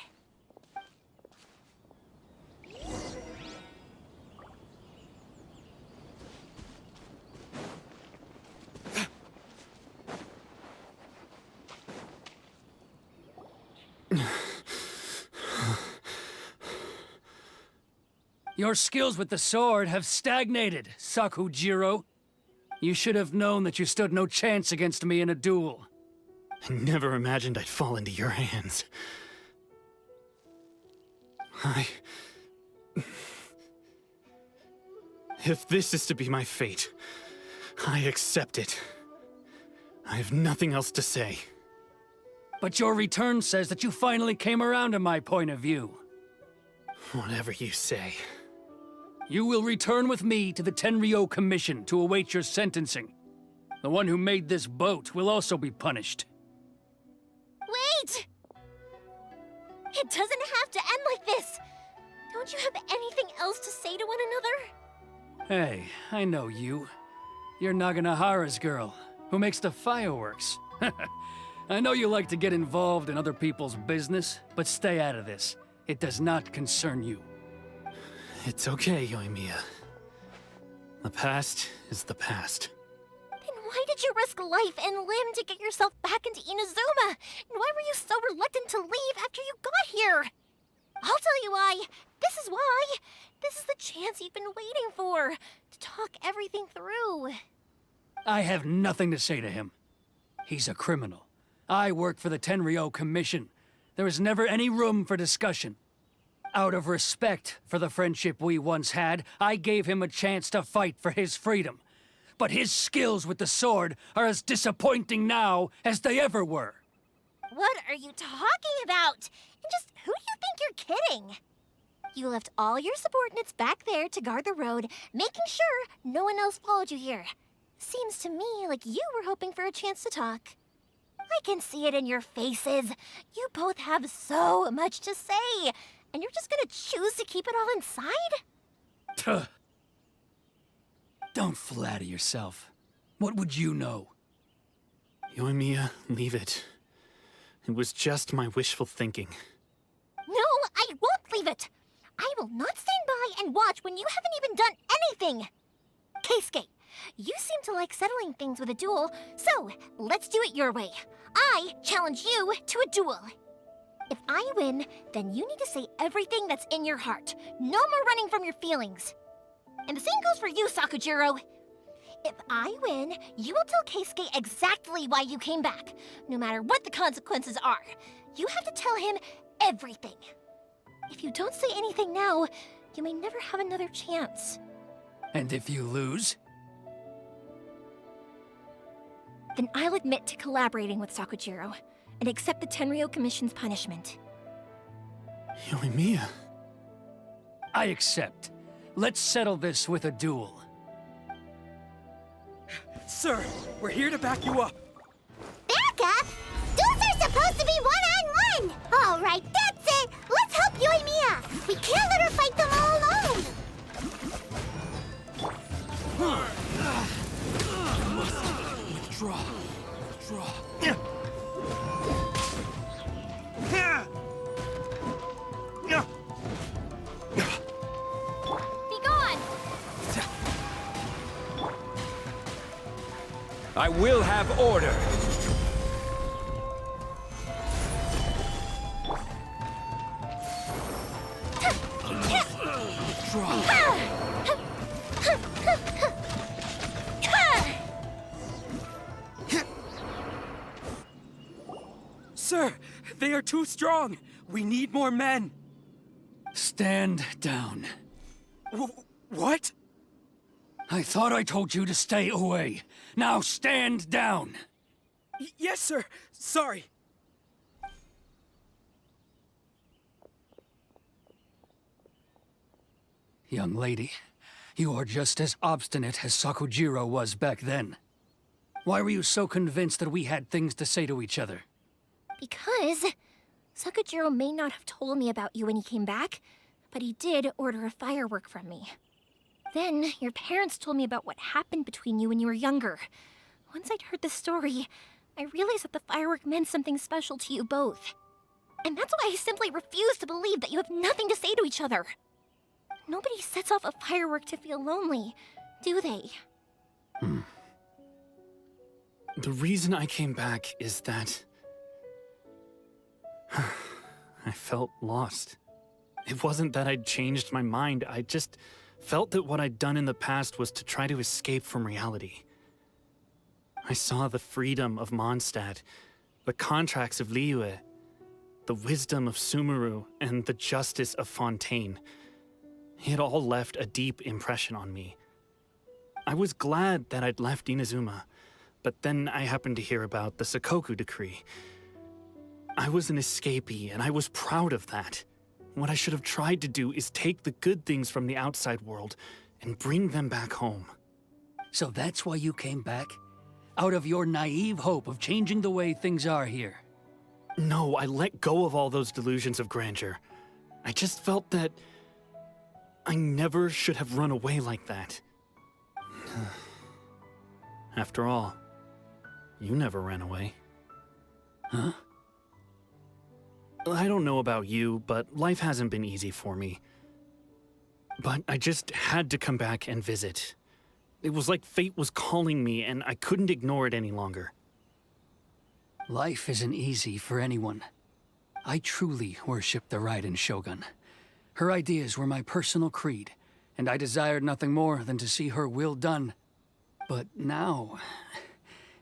Your skills with the sword have stagnated, Sakujiro. You should have known that you stood no chance against me in a duel. I never imagined I'd fall into your hands. If this is to be my fate, I accept it. I have nothing else to say. But your return says that you finally came around to my point of view. Whatever you say. You will return with me to the Tenryo Commission to await your sentencing. The one who made this boat will also be punished. Wait! It doesn't have to end like this! Don't you have anything else to say to one another? Hey, I know you. You're Naganahara's girl, who makes the fireworks. I know you like to get involved in other people's business, but stay out of this. It does not concern you. It's okay, Yoimiya. The past is the past. Then why did you risk life and limb to get yourself back into Inazuma? And why were you so reluctant to leave after you got here? I'll tell you why. This is why. This is the chance you've been waiting for. To talk everything through. I have nothing to say to him. He's a criminal. I work for the Tenryo Commission. There is never any room for discussion. Out of respect for the friendship we once had, I gave him a chance to fight for his freedom. But his skills with the sword are as disappointing now as they ever were. What are you talking about? And just who do you think you're kidding? You left all your subordinates back there to guard the road, making sure no one else followed you here. Seems to me like you were hoping for a chance to talk. I can see it in your faces. You both have so much to say. And you're just gonna choose to keep it all inside? Don't flatter yourself. What would you know? Yoimiya, leave it. It was just my wishful thinking. believe it! I will not stand by and watch when you haven't even done anything! Keisuke, you seem to like settling things with a duel, so let's do it your way. I challenge you to a duel. If I win, then you need to say everything that's in your heart. No more running from your feelings. And the same goes for you, Sakujiro. If I win, you will tell Keisuke exactly why you came back, no matter what the consequences are. You have to tell him everything. If you don't say anything now, you may never have another chance. And if you lose? Then I'll admit to collaborating with Sakujiro and accept the Tenryou Commission's punishment. Yoimiya. I accept. Let's settle this with a duel. Sir, we're here to back you up. Back up? Duels are supposed to be one-on-one! All right, that's it! Let's help Yoimiya! We can't let her fight them all alone! Withdraw. Withdraw. Be gone! I will have order. Sir, they are too strong. We need more men. Stand down. What? I thought I told you to stay away. Now stand down. Yes, sir. Sorry. Young lady, you are just as obstinate as Sakujiro was back then. Why were you so convinced that we had things to say to each other? Because Sakujiro may not have told me about you when he came back, but he did order a firework from me. Then your parents told me about what happened between you when you were younger. Once I'd heard the story, I realized that the firework meant something special to you both. And that's why I simply refuse to believe that you have nothing to say to each other. Nobody sets off a firework to feel lonely, do they? The reason I came back is that I felt lost. It wasn't that I'd changed my mind, I just felt that what I'd done in the past was to try to escape from reality. I saw the freedom of Mondstadt, the contracts of Liyue, the wisdom of Sumeru, and the justice of Fontaine. It all left a deep impression on me. I was glad that I'd left Inazuma, but then I happened to hear about the Sakoku decree. I was an escapee, and I was proud of that. What I should have tried to do is take the good things from the outside world and bring them back home. So that's why you came back? Out of your naive hope of changing the way things are here? No, I let go of all those delusions of grandeur. I just felt that I never should have run away like that. After all, you never ran away. Huh? I don't know about you, but life hasn't been easy for me. But I just had to come back and visit. It was like fate was calling me, and I couldn't ignore it any longer. Life isn't easy for anyone. I truly worship the Raiden Shogun. Her ideas were my personal creed, and I desired nothing more than to see her will done. But now,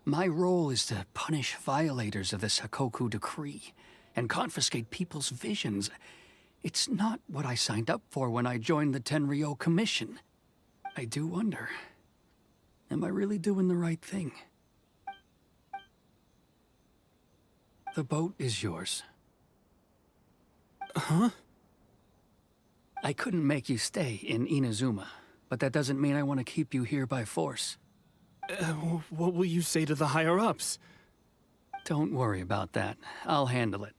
my role is to punish violators of the Sakoku decree and confiscate people's visions. It's not what I signed up for when I joined the Tenryou Commission. I do wonder, am I really doing the right thing? The boat is yours. Huh? I couldn't make you stay in Inazuma, but that doesn't mean I want to keep you here by force. What will you say to the higher-ups? Don't worry about that. I'll handle it.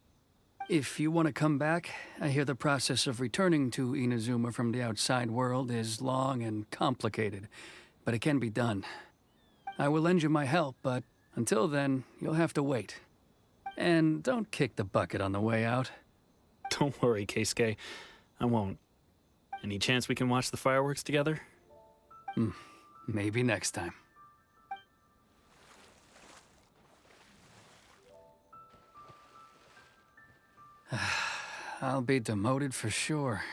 If you want to come back, I hear the process of returning to Inazuma from the outside world is long and complicated, but it can be done. I will lend you my help, but until then, you'll have to wait. And don't kick the bucket on the way out. Don't worry, Keisuke. I won't. Any chance we can watch the fireworks together? Maybe next time. I'll be demoted for sure.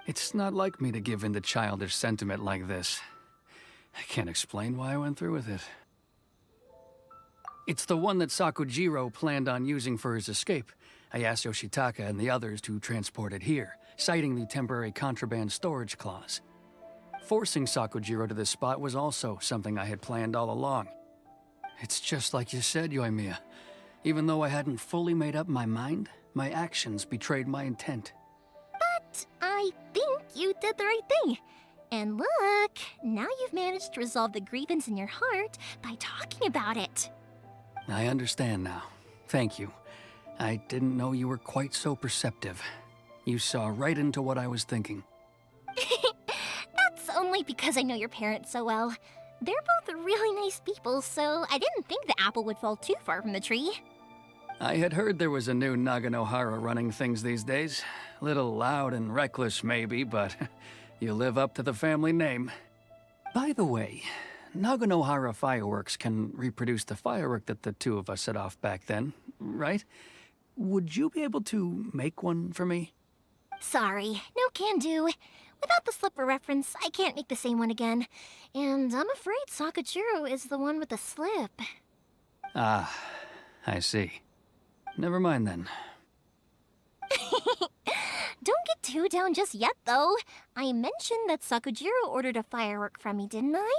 It's not like me to give in to childish sentiment like this. I can't explain why I went through with it. It's the one that Sakujiro planned on using for his escape. I asked Yoshitaka and the others to transport it here, citing the temporary contraband storage clause. Forcing Sakujiro to this spot was also something I had planned all along. It's just like you said, Yoimiya. Even though I hadn't fully made up my mind, my actions betrayed my intent. But I think you did the right thing. And look, now you've managed to resolve the grievance in your heart by talking about it. I understand now. Thank you. I didn't know you were quite so perceptive. You saw right into what I was thinking. That's only because I know your parents so well. They're both really nice people, so I didn't think the apple would fall too far from the tree. I had heard there was a new Naganohara running things these days. Little loud and reckless, maybe, but you live up to the family name. By the way, Naganohara fireworks can reproduce the firework that the two of us set off back then, right? Would you be able to make one for me? Sorry, no can do. Without the slipper reference, I can't make the same one again. And I'm afraid Sakujiro is the one with the slip. Ah, I see. Never mind then. Don't get too down just yet, though. I mentioned that Sakujiro ordered a firework from me, didn't I?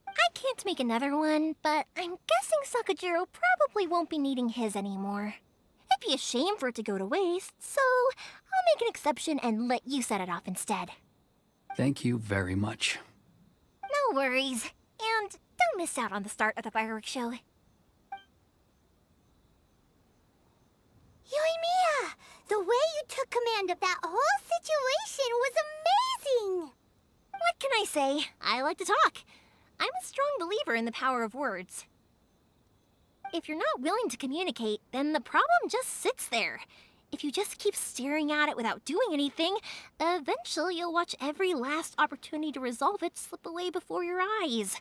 I can't make another one, but I'm guessing Sakujiro probably won't be needing his anymore. It'd be a shame for it to go to waste, so I'll make an exception and let you set it off instead. Thank you very much. No worries. And don't miss out on the start of the fireworks show. Yoimiya, the way you took command of that whole situation was amazing! What can I say? I like to talk. I'm a strong believer in the power of words. If you're not willing to communicate, then the problem just sits there. If you just keep staring at it without doing anything, eventually you'll watch every last opportunity to resolve it slip away before your eyes.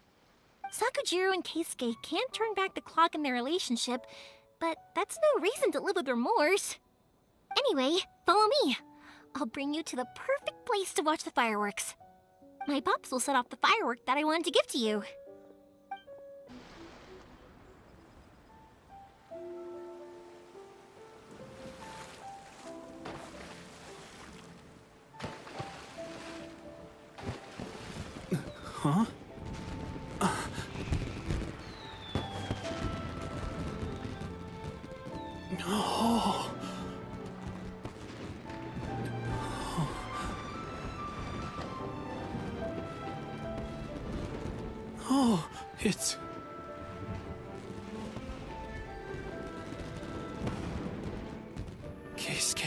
Sakujiro and Keisuke can't turn back the clock in their relationship, but that's no reason to live with remorse. Anyway, follow me. I'll bring you to the perfect place to watch the fireworks. My pops will set off the firework that I wanted to give to you. Huh? Oh. Oh, it's... Keisuke.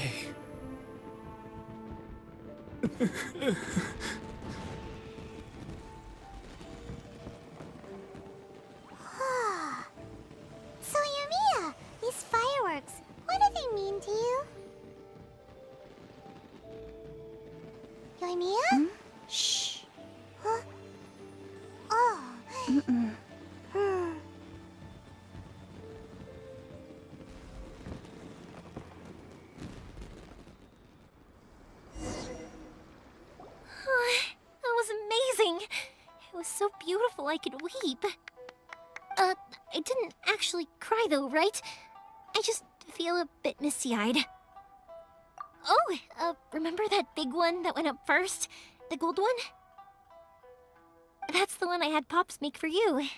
So, Yoimiya, these fireworks, what do they mean to you? Yoimiya? Shh. Huh? Oh. That was amazing. It was so beautiful I could weep. I didn't actually cry though, right? I just feel a bit misty-eyed. Oh, remember that big one that went up first? The gold one? That's the one I had Pops make for you.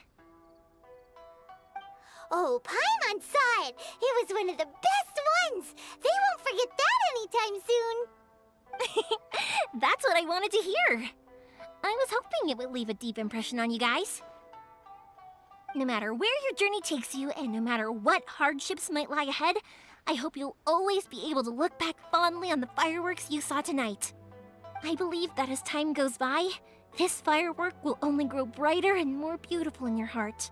Oh, Paimon saw it! It was one of the best ones! They won't forget that anytime soon! That's what I wanted to hear. I was hoping it would leave a deep impression on you guys. No matter where your journey takes you, and no matter what hardships might lie ahead, I hope you'll always be able to look back fondly on the fireworks you saw tonight. I believe that as time goes by, this firework will only grow brighter and more beautiful in your heart.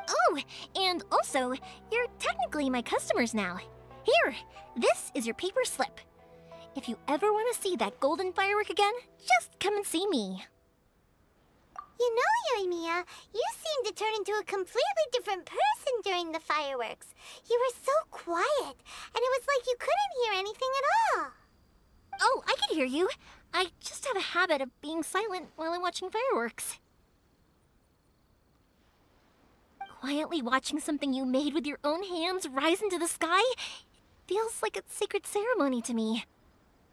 Oh, and also, you're technically my customers now. Here, this is your paper slip. If you ever want to see that golden firework again, just come and see me. You know, Yoimiya, you seemed to turn into a completely different person during the fireworks. You were so quiet, and it was like you couldn't hear anything at all. Oh, I can hear you. I just have a habit of being silent while I'm watching fireworks. Quietly watching something you made with your own hands rise into the sky feels like a sacred ceremony to me.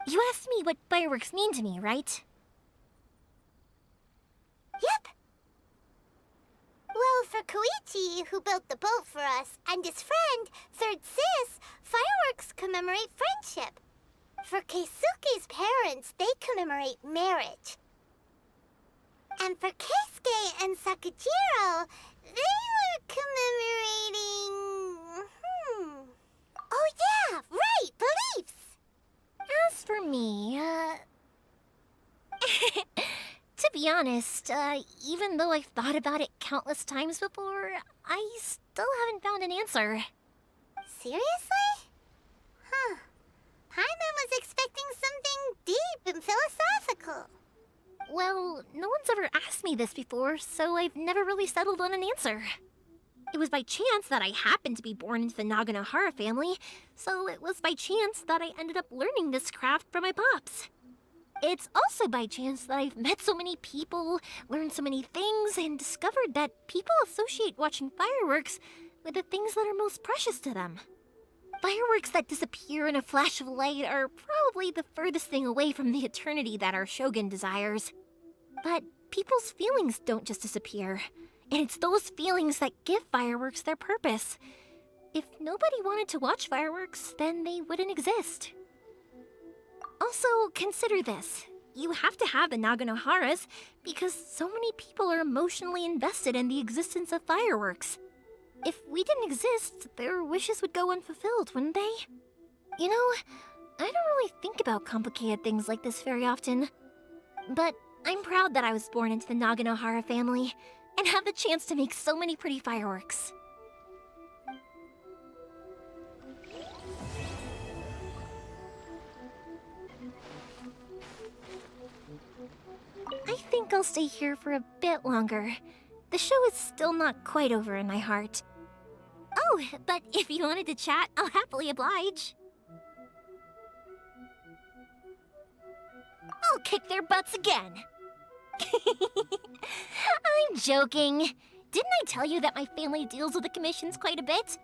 You asked me what fireworks mean to me, right? Yep. Well, for Koichi, who built the boat for us, and his friend, Third Sis, fireworks commemorate friendship. For Keisuke's parents, they commemorate marriage. And for Keisuke and Sakajiro, they were commemorating... Oh yeah, right, beliefs! As for me, to be honest, even though I've thought about it countless times before, I still haven't found an answer. Seriously? Huh. Paimon was expecting something deep and philosophical. Well, no one's ever asked me this before, so I've never really settled on an answer. It was by chance that I happened to be born into the Naganohara family, so it was by chance that I ended up learning this craft from my pops. It's also by chance that I've met so many people, learned so many things, and discovered that people associate watching fireworks with the things that are most precious to them. Fireworks that disappear in a flash of light are probably the furthest thing away from the eternity that our shogun desires. But people's feelings don't just disappear, and it's those feelings that give fireworks their purpose. If nobody wanted to watch fireworks, then they wouldn't exist. Also, consider this. You have to have the Naganoharas because so many people are emotionally invested in the existence of fireworks. If we didn't exist, their wishes would go unfulfilled, wouldn't they? You know, I don't really think about complicated things like this very often. But I'm proud that I was born into the Naganohara family and have the chance to make so many pretty fireworks. I think I'll stay here for a bit longer. The show is still not quite over in my heart. Oh, but if you wanted to chat, I'll happily oblige. I'll kick their butts again. I'm joking. Didn't I tell you that my family deals with the commissions quite a bit?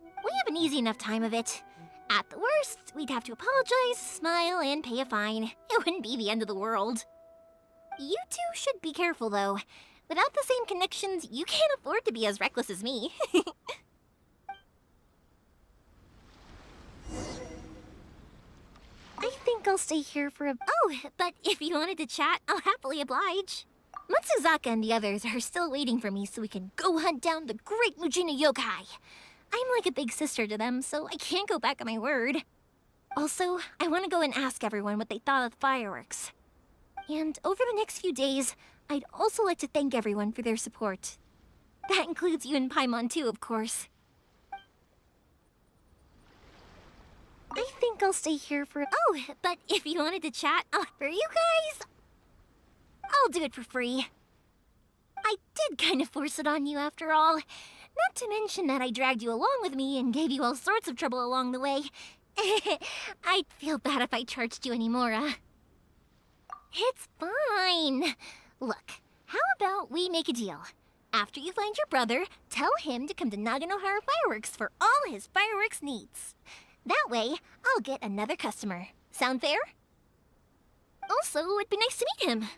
We have an easy enough time of it. At the worst, we'd have to apologize, smile, and pay a fine. It wouldn't be the end of the world. You two should be careful, though. Without the same connections, you can't afford to be as reckless as me. I think I'll stay here for a... Oh, but if you wanted to chat, I'll happily oblige. Matsuzaka and the others are still waiting for me so we can go hunt down the great Mujina yokai. I'm like a big sister to them, so I can't go back on my word. Also, I want to go and ask everyone what they thought of the fireworks. And over the next few days, I'd also like to thank everyone for their support. That includes you and Paimon too, of course. I think I'll stay here for... Oh, but if you wanted to chat, for you guys, I'll do it for free. I did kind of force it on you after all. Not to mention that I dragged you along with me and gave you all sorts of trouble along the way. I'd feel bad if I charged you anymore, It's fine. Look, how about we make a deal? After you find your brother, tell him to come to Naganohara Fireworks for all his fireworks needs. That way, I'll get another customer. Sound fair? Also, it'd be nice to meet him.